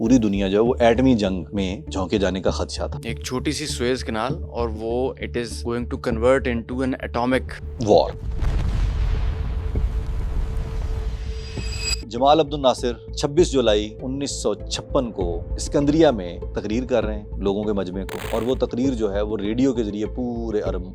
पूरी दुनिया जो है वो एटमी जंग में झोंके जाने का खदशा था। एक छोटी सी सुएज कनाल और वो it is going to convert into an atomic war. Jamal Abdul Nasir 26 जुलाई 1956 को सिकंदरिया में तकरीर कर रहे हैं लोगों के मजमे को, और वो तकरीर जो है वो रेडियो के जरिए पूरे अरब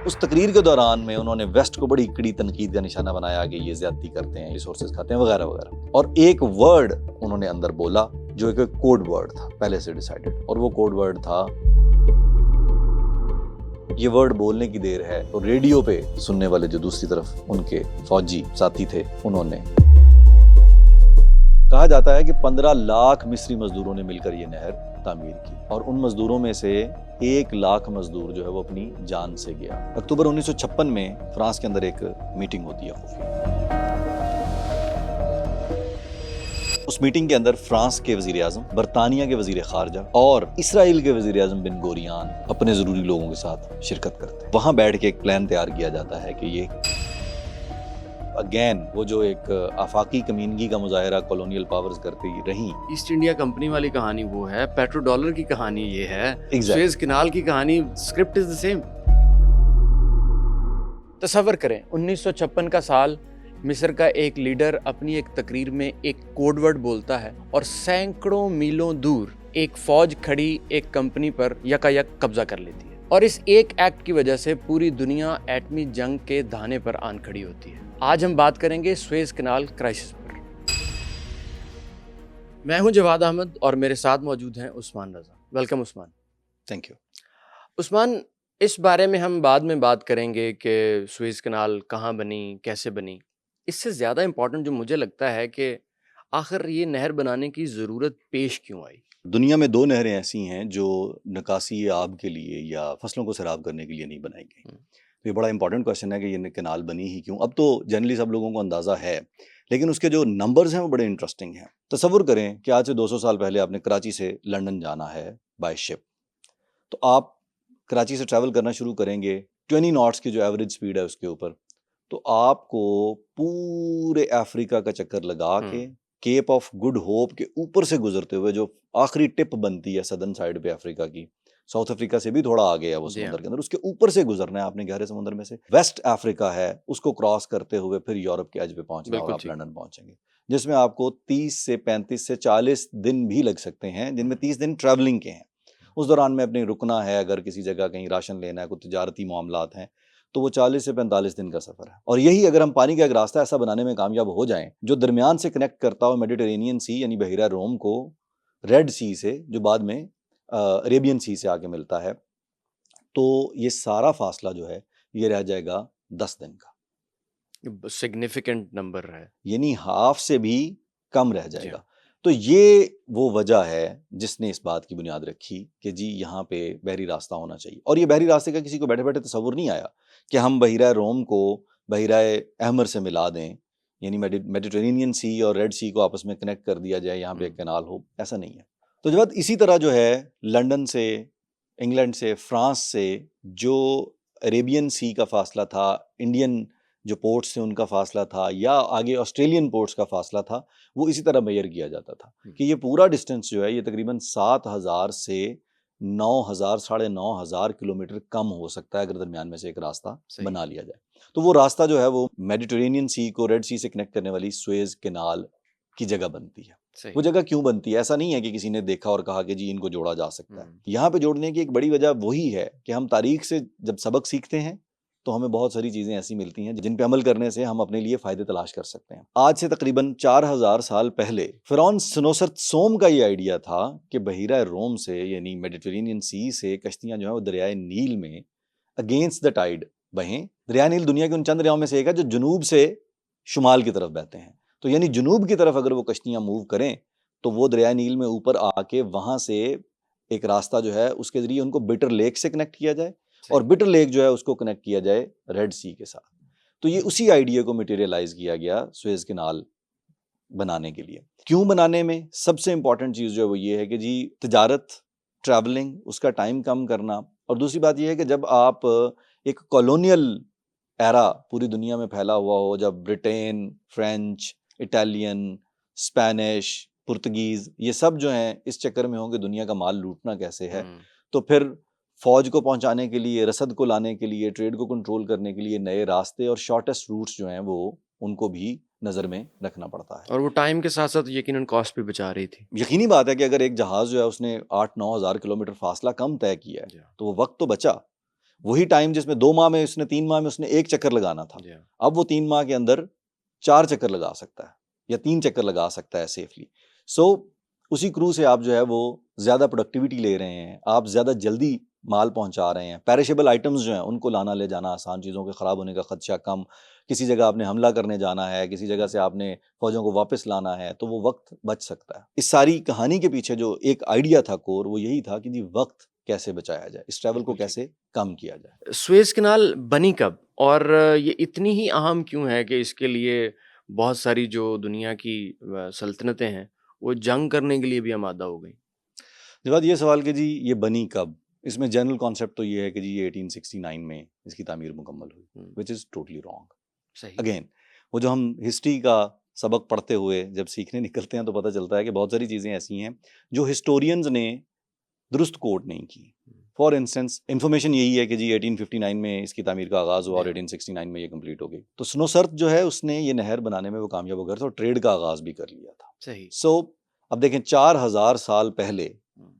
उस तकरीर के दौरान में उन्होंने वेस्ट को बड़ी कड़ी तनकीद का निशाना बनाया कि ये ज्यादती करते हैं, रिसोर्सेज खाते हैं वगैरह वगैरह। और एक वर्ड उन्होंने अंदर बोला जो एक कोड वर्ड था पहले से डिसाइडेड, और वो कोड वर्ड था, ये वर्ड बोलने की देर है तो रेडियो पे सुनने वाले जो दूसरी तरफ उनके फौजी साथी थे उन्होंने, कहा जाता है कि 15 लाख मिस्री मजदूरों ने मिलकर ये नहर तामीर की, और उन मजदूरों में से 1 लाख मजदूर जो है वो अपनी जान से गया। अक्टूबर 1956 में फ्रांस के अंदर एक मीटिंग होती है खुफिया। उस मीटिंग के अंदर फ्रांस के वजीर आजम, बरतानिया के वजीर खारजा और इसराइल के वजीर आजम बिन गोरियान अपने जरूरी लोगों के साथ शिरकत करते हैं। वहां बैठ के एक प्लान तैयार किया जाता है कि ये अगेन वो जो एक आफाकी कमीनगी का मुजाहरा कॉलोनियल पावर्स करती रही, ईस्ट इंडिया कंपनी वाली कहानी वो है, पेट्रो डॉलर की कहानी ये है, Exactly. सुएज कनाल की कहानी, स्क्रिप्ट इज द सेम। तसव्वुर करें 1956 का साल, मिस्र का एक लीडर अपनी एक तकरीर में एक कोडवर्ड बोलता है और सैकड़ों मीलों दूर एक फौज खड़ी एक कंपनी पर यकायक कब्जा कर लेती है, और इस एक एक्ट की वजह से पूरी दुनिया एटमी जंग के धाने पर आन खड़ी होती है। आज हम बात करेंगे सुएज कनाल क्राइसिस पर। मैं हूं जवाद अहमद और मेरे साथ मौजूद हैं Usman Raza. Welcome Usman. Thank you. Usman, इस बारे में हम बाद में बात करेंगे कि सुएज कनाल कहाँ बनी, कैसे बनी। इससे ज़्यादा इम्पोर्टेंट जो मुझे लगता है कि आखिर ये नहर बनाने की ज़रूरत पेश क्यों आई। दुनिया में 2 नहरें ऐसी हैं जो निकासी आब के लिए या फसलों को सैराब करने के लिए नहीं बनाई गई। तो ये बड़ा इंपॉर्टेंट क्वेश्चन है कि ये कैनाल बनी ही क्यों। अब तो जनरली सब लोगों को अंदाज़ा है, लेकिन उसके जो नंबर्स हैं वो बड़े इंटरेस्टिंग हैं। तसव्वुर करें कि आज से 200 साल पहले आपने कराची से लंदन जाना है बाय शिप, तो आप कराची से ट्रैवल करना शुरू करेंगे 20 नॉट्स की जो एवरेज स्पीड है उसके ऊपर, तो आपको पूरे अफ्रीका का चक्कर लगा के केप ऑफ गुड होप के ऊपर से गुजरते हुए जो आखिरी टिप बनती है सदर्न साइड पे अफ्रीका की, साउथ अफ्रीका से भी थोड़ा आगे है वो समुद्र के अंदर, उसके ऊपर से गुजरना है आपने गहरे समुद्र में से। वेस्ट अफ्रीका है, उसको क्रॉस करते हुए फिर यूरोप के एज पे पहुंचना और आप लंदन पहुंचेंगे, जिसमें आपको 30 से 35 से 40 दिन भी लग सकते हैं, जिनमें 30 दिन ट्रैवलिंग के हैं। उस दौरान में अपने रुकना है, अगर किसी जगह कहीं राशन लेना है, कोई तिजारती मामलात हैं, तो वो 40 से 45 दिन का सफर है। और यही अगर हम पानी का एक रास्ता ऐसा बनाने में कामयाब हो जाएं जो दरमियान से कनेक्ट करता हो मेडिटेरेनियन सी यानी बहिरा रोम को रेड सी से, जो बाद में अरेबियन सी से आके मिलता है, तो ये सारा फासला जो है ये रह जाएगा 10 दिन का। सिग्निफिकेंट नंबर है, यानी हाफ से भी कम रह जाएगा। तो ये वो वजह है जिसने इस बात की बुनियाद रखी कि जी यहाँ पे बहरी रास्ता होना चाहिए। और ये बहरी रास्ते का किसी को बैठे बैठे तसव्वुर नहीं आया कि हम बहिरा रोम को बहिरा अहमर से मिला दें, यानी मेडिटेरेनियन सी और रेड सी को आपस में कनेक्ट कर दिया जाए, यहाँ पे एक कैनाल हो, ऐसा नहीं है। तो जब इसी तरह जो है लंदन से, इंग्लैंड से, फ्रांस से जो अरेबियन सी का फासला था, इंडियन जो पोर्ट्स थे उनका फासला था, या आगे ऑस्ट्रेलियन पोर्ट्स का फासला था, वो इसी तरह मेजर किया जाता था कि ये पूरा डिस्टेंस जो है ये तकरीबन 7,000 से 9,000 साढ़े 9,000 किलोमीटर कम हो सकता है अगर दरमियान में से एक रास्ता बना लिया जाए। तो वो रास्ता जो है वो मेडिटेरेनियन सी को रेड सी से कनेक्ट करने वाली सुएज कैनाल की जगह बनती है। वो जगह क्यों बनती है? ऐसा नहीं है कि किसी ने देखा और कहा कि जी इनको जोड़ा जा सकता है। यहाँ पे जोड़ने की एक बड़ी वजह वही है कि हम तारीख से जब सबक सीखते हैं तो हमें बहुत सारी चीजें ऐसी मिलती हैं जिन पे अमल करने से हम अपने लिए फायदे तलाश कर सकते हैं। आज से तकरीबन 4,000 साल पहले फिरौन सनोसर सोम का ये आइडिया था कि बहिरा रोम से यानी मेडिटेरेनियन सी से कश्तियां जो है वो दरियाए नील में अगेंस्ट द टाइड बहें। दरिया नील दुनिया के उन चंद दरियाओं में से एक है जो जुनूब से शुमाल की तरफ बहते हैं, तो यानी जुनूब की तरफ अगर वो कश्तियां मूव करें तो वो दरिया नील में ऊपर आके वहां से एक रास्ता जो है उसके जरिए उनको बिटर लेक से कनेक्ट किया जाए और बिटर लेक जो है उसको कनेक्ट किया जाए रेड सी के साथ। तो ये उसी आइडिया को मटेरियलाइज किया गया सुएज कैनाल बनाने के लिए। क्यों बनाने में सबसे इंपॉर्टेंट चीज जो है वो ये है कि जी तिजारत, ट्रैवलिंग, उसका टाइम कम करना, और दूसरी बात ये है कि जब आप एक कॉलोनियल एरा पूरी दुनिया में फैला हुआ हो, जब Britain, French, Italian, Spanish, Portuguese ये सब जो हैं इस चक्कर में होंगे दुनिया का माल लूटना कैसे है, तो फिर फौज को पहुंचाने के लिए, रसद को लाने के लिए, ट्रेड को कंट्रोल करने के लिए नए रास्ते और शॉर्टेस्ट रूट्स जो हैं वो उनको भी नज़र में रखना पड़ता है। और वो टाइम के साथ साथ यकीनन कॉस्ट भी बचा रही थी। यकीनी बात है कि अगर एक जहाज़ जो है उसने 8-9 हज़ार किलोमीटर फासला कम तय किया है तो वो वक्त तो बचा। वही टाइम जिसमें 2 माह में उसने 3 माह में उसने 1 चक्कर लगाना था, अब वो 3 माह के अंदर 4 चक्कर लगा सकता है या 3 चक्कर लगा सकता है सेफली। सो उसी क्रू से आप जो है वो ज़्यादा प्रोडक्टिविटी ले रहे हैं, आप ज़्यादा जल्दी माल पहुंचा रहे हैं, पेरिशेबल आइटम्स जो हैं उनको लाना ले जाना आसान, चीज़ों के ख़राब होने का खदशा कम, किसी जगह आपने हमला करने जाना है, किसी जगह से आपने फौजों को वापस लाना है तो वो वक्त बच सकता है। इस सारी कहानी के पीछे जो एक आइडिया था कोर, वो यही था कि जी वक्त कैसे बचाया जाए, इस ट्रैवल को कैसे कम किया जाए। सुएज कैनाल बनी कब और ये इतनी ही अहम क्यों है कि इसके लिए बहुत सारी जो दुनिया की सल्तनतें हैं वो जंग करने के लिए भी आमादा हो गई? जब बात ये सवाल कि जी ये बनी कब, इसमें जनरल कॉन्सेप्ट तो ये है कि जी ये 1869 में इसकी तामीर मुकम्मल हुई, विच इज़ टोटली रॉन्ग। सही। अगेन वो जो हम हिस्ट्री का सबक पढ़ते हुए जब सीखने निकलते हैं तो पता चलता है कि बहुत सारी चीज़ें ऐसी हैं जो हिस्टोरियंस ने दुरुस्त कोट नहीं की। फॉर इंस्टेंस इन्फॉर्मेशन यही है कि जी 1859 में इसकी तामीर का आगाज़ हुआ और 1869 में ये कंप्लीट हो गई। तो स्नोसर्फ जो है उसने ये नहर बनाने में वो कामयाब हो गया था और ट्रेड का आगाज़ भी कर लिया था। सही। सो अब देखें 4000 साल पहले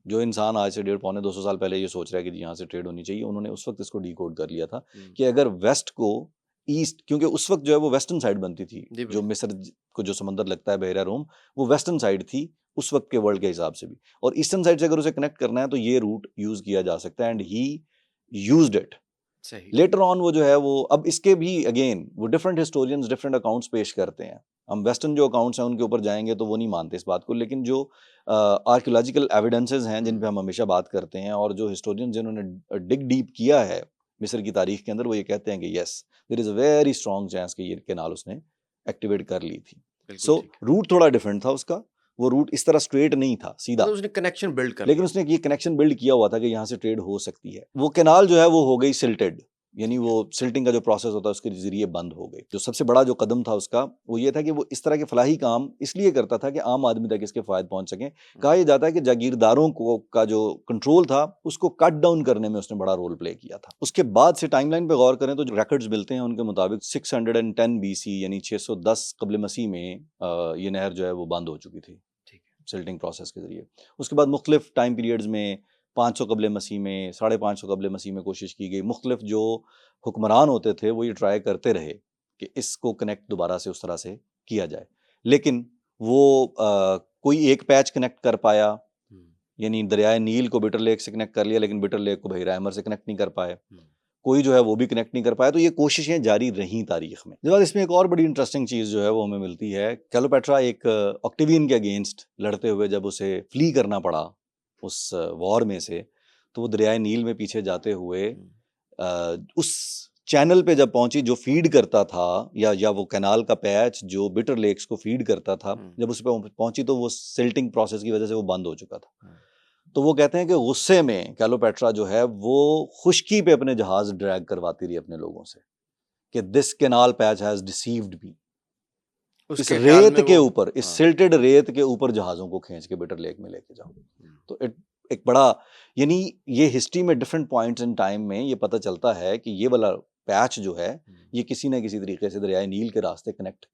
जो इंसान आज से 150-200 साल पहले ये सोच रहा है कि जी यहाँ से ट्रेड होनी चाहिए, उन्होंने उस वक्त इसको डिकोड कर लिया था कि अगर वेस्ट को ईस्ट, क्योंकि उस वक्त जो है वो वेस्टर्न साइड बनती थी, जो मिस्र को जो समंदर लगता है बहरा रूम, वो वेस्टर्न साइड थी उस वक्त के वर्ल्ड के हिसाब से भी, और ईस्टर्न साइड से अगर उसे कनेक्ट करना है तो ये रूट यूज किया जा सकता है and he used it. Later on वो जो है वो, अब इसके भी अगेन वो डिफरेंट हिस्टोरियंस डिफरेंट अकाउंट्स पेश करते हैं। हम वेस्टर्न जो अकाउंट्स हैं उनके ऊपर जाएंगे तो वो नहीं मानते इस बात को, लेकिन जो आर्कियोलॉजिकल एविडेंसेस हैं जिन पे हम हमेशा बात करते हैं और जो हिस्टोरियन जिन्होंने डिग डीप किया है मिस्र की तारीख के अंदर, वो ये कहते हैं कि yes there is a very strong chance कि ये कैनाल उसने एक्टिवेट कर ली थी। सो रूट थोड़ा डिफरेंट था उसका, वो रूट इस तरह स्ट्रेट नहीं था सीधा, तो उसने कनेक्शन बिल्ड कर लेकिन उसने ये कनेक्शन बिल्ड किया हुआ था कि यहाँ से ट्रेड हो सकती है। वो कैनाल जो है वो हो गई सिल्टेड, यानी वो सिल्टिंग का जो प्रोसेस होता है उसके जरिए बंद हो गई। जो सबसे बड़ा जो कदम था उसका वो ये था कि वो इस तरह के फलाही काम इसलिए करता था कि आम आदमी तक इसके फायदे पहुंच सकें। कहा यह जाता है कि जागीरदारों को का जो कंट्रोल था उसको कट डाउन करने में उसने बड़ा रोल प्ले किया था। उसके बाद से टाइमलाइन पे गौर करें तो जो रिकॉर्ड्स मिलते हैं उनके मुताबिक 610 BC यानी 610 कब्ल मसीह में ये नहर जो है वो बंद हो चुकी थी सिल्टिंग प्रोसेस के जरिए। उसके बाद मुख्तलिफ टाइम पीरियड्स में 500 कब्ल मसीह में, 550 कब्ल मसीह में कोशिश की गई। मुख्तलिफ जो हुक्मरान होते थे वो ये ट्राई करते रहे कि इसको कनेक्ट दोबारा से उस तरह से किया जाए, लेकिन वो कोई एक पैच कनेक्ट कर पाया, यानी दरियाए नील को बिटर लेक से कनेक्ट कर लिया, लेकिन बिटर लेक को बहिरा अहमर से कनेक्ट नहीं कर पाए, कोई जो है वो भी कनेक्ट नहीं कर पाया। तो ये कोशिशें जारी रहीं तारीख में। जब इसमें एक और बड़ी इंटरेस्टिंग चीज़ जो है वो हमें मिलती है, क्लेओपेट्रा एक ऑक्टेवियन के अगेंस्ट लड़ते हुए जब उसे फ्ली करना पड़ा उस वॉर में से, तो वो दरियाए नील में पीछे जाते हुए उस चैनल पे जब पहुंची जो फीड करता था या वो कैनाल का पैच जो बिटर लेक्स को फीड करता था, जब उस पर पहुंची तो वो सिल्टिंग प्रोसेस की वजह से वो बंद हो चुका था। तो वो कहते हैं कि गुस्से में क्लेओपेट्रा जो है वो खुश्की पे अपने जहाज ड्रैग करवाती रही अपने लोगों से कि this canal patch has deceived me. इस रेत के ऊपर, इस सिल्टेड रेत के ऊपर जहाजों को खींच के बिटर लेक में लेके जाओ। तो एक बड़ा, यानी ये हिस्ट्री में डिफरेंट पॉइंट्स इन टाइम में ये पता चलता है कि ये वाला पैच जो है ये किसी ना किसी तरीके से दरियाए नील के रास्ते कनेक्ट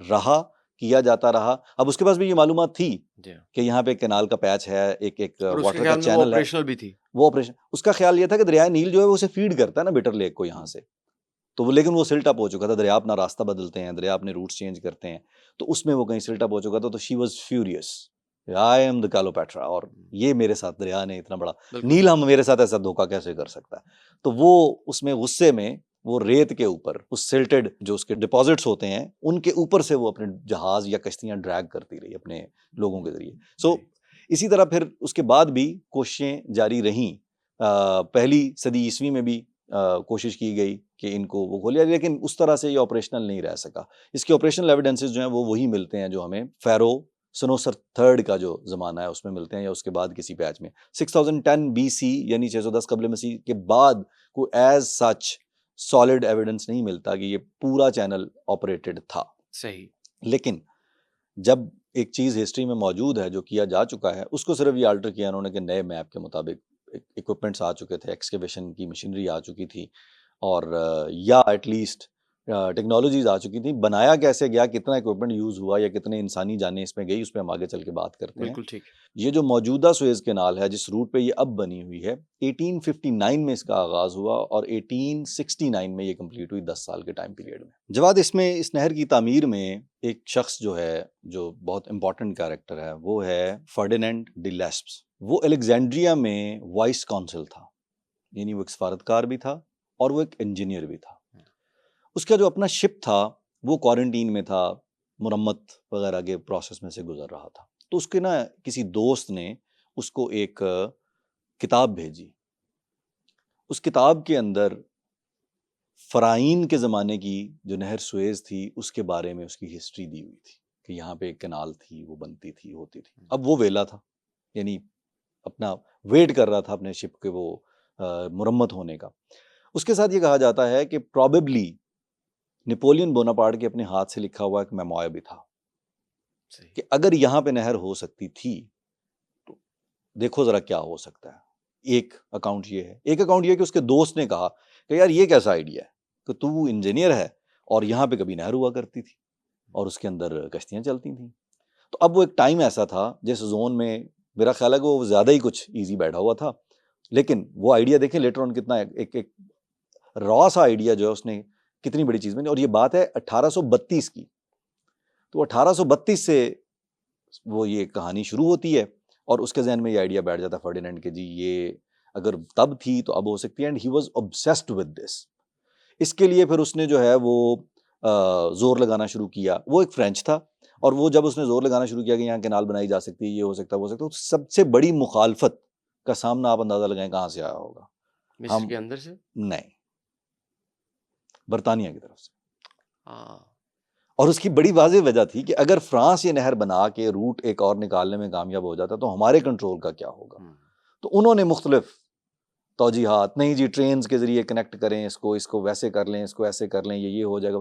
रहा, किया जाता रहा। अब उसके पास भी ये मालूमात थी कि यहाँ पे कैनाल का पैच है, एक वाटर का चैनल है, भी थी वो ऑपरेशन। उसका ख्याल ये था कि दरियाए नील जो है वो उसे फीड करता है ना बिटर लेक को यहाँ से, तो वो, लेकिन वो सिल्ट अप हो चुका था। दरिया अपना रास्ता बदलते हैं, दरिया अपने रूट्स चेंज करते हैं, तो उसमें वो कहीं सिल्ट अप हो चुका था। तो she was furious, I am the Cleopatra, और ये मेरे साथ दरिया ने इतना बड़ा, नील हम मेरे साथ ऐसा धोखा कैसे कर सकता है। तो वो उसमें गुस्से में वो रेत के ऊपर उस सिल्टेड जो उसके डिपॉजिट्स होते हैं उनके ऊपर से वो अपने जहाज या कश्तियां ड्रैग करती रही अपने लोगों के जरिए। सो इसी तरह फिर उसके बाद भी कोशिशें जारी रहीं। पहली सदी ईस्वी में भी कोशिश की गई कि इनको वो खोलिया, लेकिन उस तरह से ये ऑपरेशनल नहीं रह सका। इसके ऑपरेशनल एविडेंसेस जो हैं वो वही मिलते हैं जो हमें फेरो सनोसर थर्ड का जो ज़माना है उसमें मिलते हैं, या उसके बाद किसी पैच में 6010 BC यानी 610 कब्ल मसीह के बाद कोई एज सच सॉलिड एविडेंस नहीं मिलता कि ये पूरा चैनल ऑपरेटेड था। सही। लेकिन जब एक चीज़ हिस्ट्री में मौजूद है, जो किया जा चुका है, उसको सिर्फ ये आल्टर किया उन्होंने कि नए मैप के मुताबिक इक्विपमेंट्स आ चुके थे, एक्सकेवेशन की मशीनरी आ चुकी थी, और या एटलीस्ट टेक्नोलॉजीज आ चुकी थी। बनाया कैसे गया, कितना इक्विपमेंट यूज़ हुआ, या कितने इंसानी जानें इसमें गई, उस पर हम आगे चल के बात करते हैं। बिल्कुल ठीक। ये जो मौजूदा सुएज कैनाल है, जिस रूट पे ये अब बनी हुई है, 1859 में इसका आगाज़ हुआ और 1869 में ये कंप्लीट हुई, 10 साल के टाइम पीरियड में। जवाद, इसमें इस नहर की तामीर में एक शख्स जो है, जो बहुत इंपॉर्टेंट कैरेक्टर है, वो है फर्डिनेंड डी लेस्प्स। वो अलेक्जेंड्रिया में वाइस काउंसिल था, यानी वो एक सफारतकार भी था और वो एक इंजीनियर भी था। उसका जो अपना शिप था वो क्वारंटीन में था, मुरम्मत वगैरह के प्रोसेस में से गुजर रहा था। तो उसके ना किसी दोस्त ने उसको एक किताब भेजी। उस किताब के अंदर फ़राइन के ज़माने की जो नहर सुएज़ थी उसके बारे में उसकी हिस्ट्री दी हुई थी कि यहाँ पे एक कैनाल थी, वो बनती थी, होती थी। अब वो वेला था, यानी अपना वेट कर रहा था अपने शिप के वो मुरम्मत होने का। उसके साथ ये कहा जाता है कि प्रॉबेबली नेपोलियन बोनापार्ट के अपने हाथ से लिखा हुआ एक मेमोयर भी था कि अगर यहाँ पे नहर हो सकती थी तो देखो ज़रा क्या हो सकता है। एक अकाउंट ये है। एक अकाउंट ये कि उसके दोस्त ने कहा कि यार ये कैसा आइडिया है कि तू इंजीनियर है और यहाँ पे कभी नहर हुआ करती थी और उसके अंदर कश्तियाँ चलती थी। तो अब वो एक टाइम ऐसा था जिस जोन में मेरा ख्याल है कि वो ज़्यादा ही कुछ ईजी बैठा हुआ था, लेकिन वो आइडिया देखें लेटर ऑन कितना एक रॉ सा आइडिया जो है उसने कितनी बड़ी चीज़ बनी। और ये बात है 1832 की। तो 1832 से वो ये कहानी शुरू होती है और उसके जहन में ये आइडिया बैठ जाता है फर्डिनेंड के, जी ये अगर तब थी तो अब हो सकती है। And he was obsessed with this. इसके लिए फिर उसने जो है वो जोर लगाना शुरू किया। वो एक फ्रेंच था और वो जब उसने जोर लगाना शुरू किया कि यहाँ कैनाल बनाई जा सकती है, ये हो सकता है, वो हो सकता है, तो सबसे बड़ी मुखालफत का सामना आप अंदाजा लगाएं कहाँ से आया होगा। मिस्र के अंदर से? नहीं, बरतानिया की तरफ से। हाँ। और उसकी बड़ी वाज़ेह वजह थी कि अगर फ्रांस ये नहर बना के रूट एक और निकालने में कामयाब हो जाता तो हमारे कंट्रोल का क्या होगा। तो उन्होंने मुख्तलिफ तौजीहात, नहीं जी ट्रेन्स के ज़रिए कनेक्ट करें इसको वैसे कर लें, इसको ऐसे कर लें, ये हो जाएगा।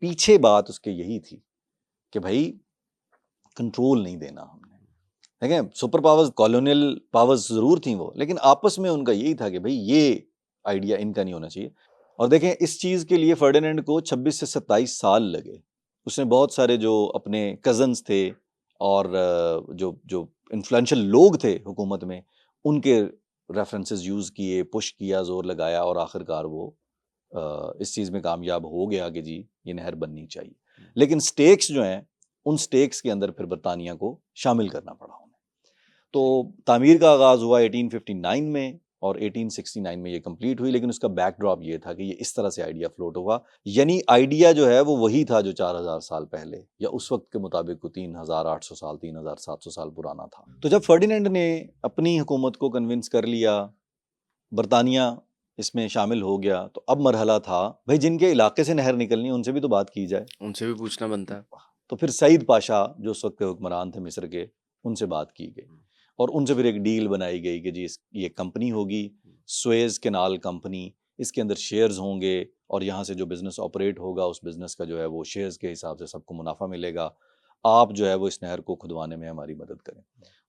पीछे बात उसके यही थी कि भाई कंट्रोल नहीं देना हमने। देखें, सुपर पावर्स, कॉलोनियल पावर्स ज़रूर थी वो, लेकिन आपस में उनका यही था कि भाई ये आइडिया इनका नहीं होना चाहिए। और देखें, इस चीज़ के लिए फर्डिनेंड को 26 से 27 साल लगे। उसने बहुत सारे जो अपने कज़न्स थे और जो इन्फ्लुएंशियल लोग थे हुकूमत में, उनके रेफरेंसेस यूज़ किए, पुश किया, ज़ोर लगाया और आखिरकार वो इस चीज़ में कामयाब हो गया कि जी ये नहर बननी चाहिए। लेकिन स्टेक्स जो हैं, उन स्टेक्स के अंदर फिर बरतानिया को शामिल करना पड़ा उन्हें। तो तामीर का आगाज़ हुआ 1859 में और 1869 में ये कंप्लीट हुई। लेकिन उसका बैकड्रॉप ये था कि ये इस तरह से आइडिया फ्लोट हुआ, यानी आइडिया जो है वो वही था जो 4000 साल पहले या उस वक्त के मुताबिक 3800 साल 3700 साल पुराना था। तो जब फर्डिनेंड ने अपनी हुकूमत को कन्विंस कर लिया, बरतानिया इसमें शामिल हो गया, तो अब मरहला था भाई जिनके इलाके से नहर निकलनी है उनसे भी तो बात की जाए, उनसे भी पूछना बनता है। तो फिर सईद पाशा जो उस वक्त के हुक्मरान थे मिस्र के, उनसे बात की गई और उनसे फिर एक डील बनाई गई कि जी ये कंपनी होगी, सुएज कैनाल कंपनी, इसके अंदर शेयर्स होंगे और यहाँ से जो बिज़नेस ऑपरेट होगा उस बिज़नेस का जो है वो शेयर्स के हिसाब से सबको मुनाफा मिलेगा। आप जो है वो इस नहर को खुदवाने में हमारी मदद करें।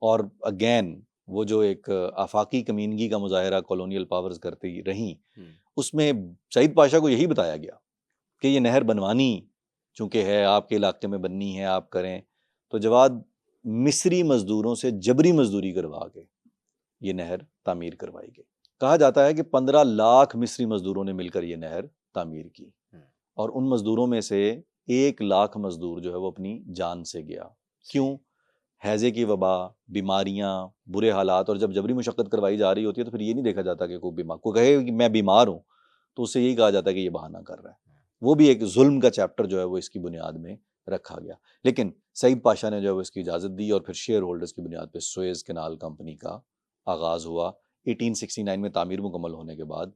और अगेन वो जो एक आफाकी कमीनगी का मुजाहरा कॉलोनियल पावर्स करती रहीं, उसमें सईद पाशा को यही बताया गया कि ये नहर बनवानी चूँकि है आपके इलाके में बननी है, आप करें। तो जवाद मिस्री मज़दूरों से जबरी मजदूरी करवा के ये नहर तामीर करवाई गई। कहा जाता है कि 15 लाख मिस्री मजदूरों ने मिलकर ये नहर तामीर की और उन मजदूरों में से 1 लाख मजदूर जो है वो अपनी जान से गया। क्यों? हैज़े की वबा, बीमारियां, बुरे हालात। और जब जबरी मुशक्क़त करवाई जा रही होती है तो फिर ये नहीं देखा जाता कि कोई कहे कि मैं बीमार हूँ तो उससे यही कहा जाता है कि ये बहाना कर रहा है। वो भी एक जुल्म का चैप्टर जो है वो इसकी बुनियाद में रखा गया। लेकिन सईद पाशा ने जो है वो इसकी इजाज़त दी और फिर शेयर होल्डर्स की बुनियाद पर सुएज कैनाल कंपनी का आगाज़ हुआ। 1869 में तामीर मुकम्मल होने के बाद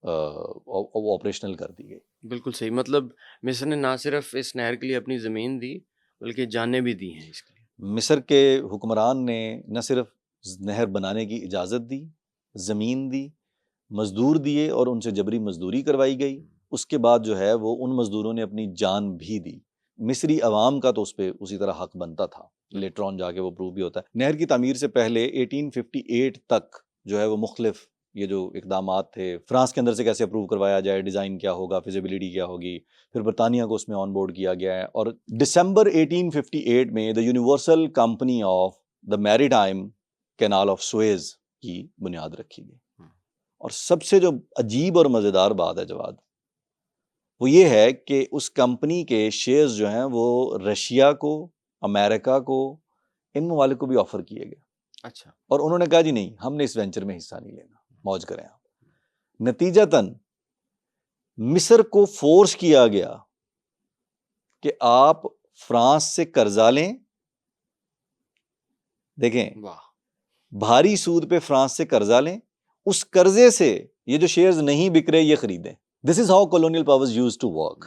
ऑपरेशनल कर दी गई। बिल्कुल सही। मतलब मिस्र ने ना सिर्फ इस नहर के लिए अपनी ज़मीन दी बल्कि जानें भी दी हैं इसके लिए। मिस्र के हुक्मरान ने न सिर्फ नहर बनाने की इजाज़त दी, ज़मीन दी, मज़दूर दिए और उनसे जबरी मजदूरी करवाई गई। उसके बाद जो है वो उन मजदूरों ने अपनी जान भी दी। मिस्री अवाम का तो उस पर उसी तरह हक बनता था, लेटर ऑन जाके वो प्रूव भी होता है। नहर की तामीर से पहले 1858 तक जो है वो मुख्तलिफ ये जो इकदामात थे, फ्रांस के अंदर से कैसे अप्रूव करवाया जाए, डिज़ाइन क्या होगा, फिजिबिलिटी क्या होगी, फिर बरतानिया को उसमें ऑन बोर्ड किया गया है। और दिसंबर 1858 में the universal company of the maritime canal of Suez की बुनियाद रखी गई। और सबसे जो अजीब और मज़ेदार बात है जवाद, वो ये है कि उस कंपनी के शेयर्स जो हैं वो रशिया को, अमेरिका को, इन ममालिक को भी ऑफर किए गए। अच्छा। और उन्होंने कहा जी नहीं, हमने इस वेंचर में हिस्सा नहीं लेना, मौज करें आप। नतीजतन मिस्र को फोर्स किया गया कि आप फ्रांस से कर्जा लें। देखें, वाह। भारी सूद पे फ्रांस से कर्जा लें, उस कर्जे से ये जो शेयर्स नहीं बिक रहे ये खरीदें। This is how colonial powers used to work.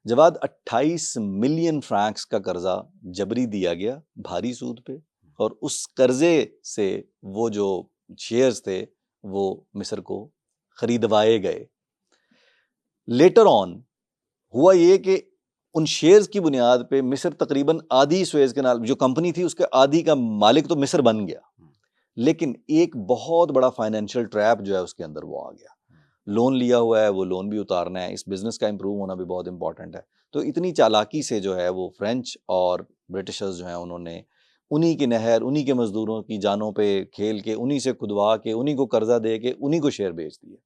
जवाद 28 मिलियन फ्रैंक्स का कर्जा जबरी दिया गया भारी सूद पे, और उस कर्जे से वो जो शेयर्स थे वो मिस्र को खरीदवाए गए। लेटर ऑन हुआ ये कि उन शेयर्स की बुनियाद पे मिस्र तकरीबन आधी सुएज कैनाल जो कंपनी थी उसके आधी का मालिक तो मिस्र बन गया, लेकिन एक बहुत बड़ा फाइनेंशियल ट्रैप जो है उसके अंदर वो आ गया। लोन लिया हुआ है, वो लोन भी उतारना है, इस बिजनेस का इंप्रूव होना भी बहुत इंपॉर्टेंट है। तो इतनी चालाकी से जो है वो फ्रेंच और ब्रिटिशर्स जो हैं उन्होंने उन्हीं की नहर, उन्हीं के मजदूरों की जानों पे खेल के, उन्हीं से खुदवा के, उन्हीं को कर्जा दे के उन्हीं को शेयर बेच दिए।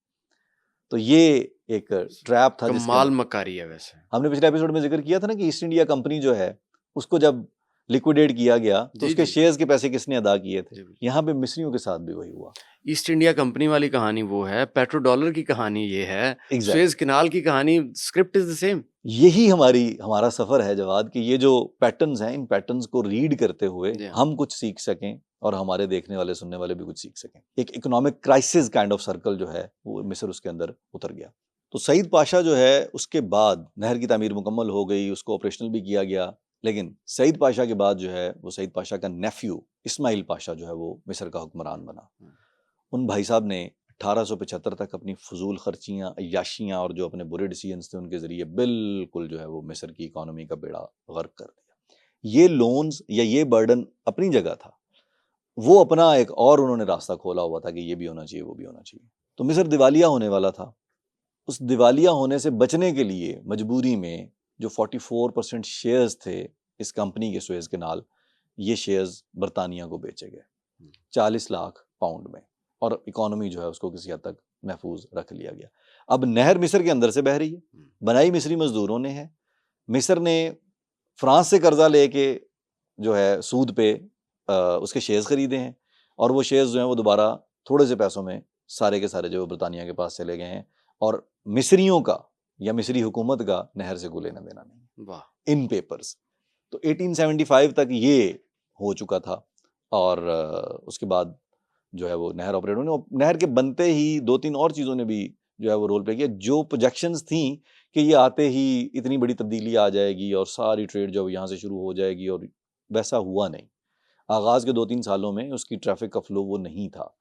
तो ये एक ट्रैप था। कमाल मकारी है। वैसे हमने पिछले एपिसोड में जिक्र किया था ना कि ईस्ट इंडिया कंपनी जो है उसको जब लिक्विडेट किया गया तो उसके शेयर्स के पैसे किसने अदा किए थे। यहाँ पे मिस्रियों के साथ भी वही हुआ। ईस्ट इंडिया कंपनी वाली कहानी वो है, पेट्रो डॉलर की कहानी ये है, सुएज कैनाल की कहानी, स्क्रिप्ट इज द सेम। यही हमारा सफर है जवाद कि ये जो पैटर्न्स हैं, इन पैटर्न्स को रीड करते हुए हम कुछ सीख सकें और हमारे देखने वाले सुनने वाले भी कुछ सीख सकें। एक economic crisis kind of circle जो है वो मिस्र उसके अंदर उतर गया। तो सईद पाशा जो है उसके बाद नहर की तामीर मुकम्मल हो गई, उसको ऑपरेशनल भी किया गया, लेकिन सईद पाशा के बाद जो है वो सईद पाशा का नेफ्यू इस्माइल पाशा जो है वो मिस्र का हुक्मरान बना। उन भाई साहब ने 1875 तक अपनी फजूल खर्चियाँ, अय्याशियाँ और जो अपने बुरे डिसीजंस थे उनके ज़रिए बिल्कुल जो है वो मिस्र की इकोनॉमी का बेड़ा गर्क कर दिया। ये लोन्स या ये बर्डन अपनी जगह था, वो अपना एक और उन्होंने रास्ता खोला हुआ था कि ये भी होना चाहिए, वो भी होना चाहिए। तो मिस्र दिवालिया होने वाला था। उस दिवालिया होने से बचने के लिए मजबूरी में जो 44% शेयर्स थे इस कंपनी के सुएज कैनाल, ये शेयर्स बरतानिया को बेचे गए 40 लाख पाउंड में, और इकोनॉमी जो है उसको किसी हद तक महफूज रख लिया गया। अब नहर मिस्र के अंदर से बह रही है, बनाई मिस्री मजदूरों ने है। मिस्र ने फ्रांस से कर्जा लेके जो है सूद पे उसके शेयर्स खरीदे हैं, और वो शेयर्स जो हैं वो दोबारा थोड़े से पैसों में सारे के सारे जो बरतानिया के पास चले गए हैं, और मिस्रियों का या मिस्री हुकूमत का नहर से कोई लेना देना नहीं। वाह। इन पेपर्स। तो 1875 तक ये हो चुका था, और उसके बाद जो है वो नहर ऑपरेट होने, नहर के बनते ही 2-3 और चीज़ों ने भी जो है वो रोल प्ले किया। जो प्रोजेक्शंस थी कि ये आते ही इतनी बड़ी तब्दीली आ जाएगी और सारी ट्रेड जो यहाँ से शुरू हो जाएगी, और वैसा हुआ नहीं। आगाज़ के 2-3 सालों में उसकी ट्रैफिक का फ्लो वो नहीं था।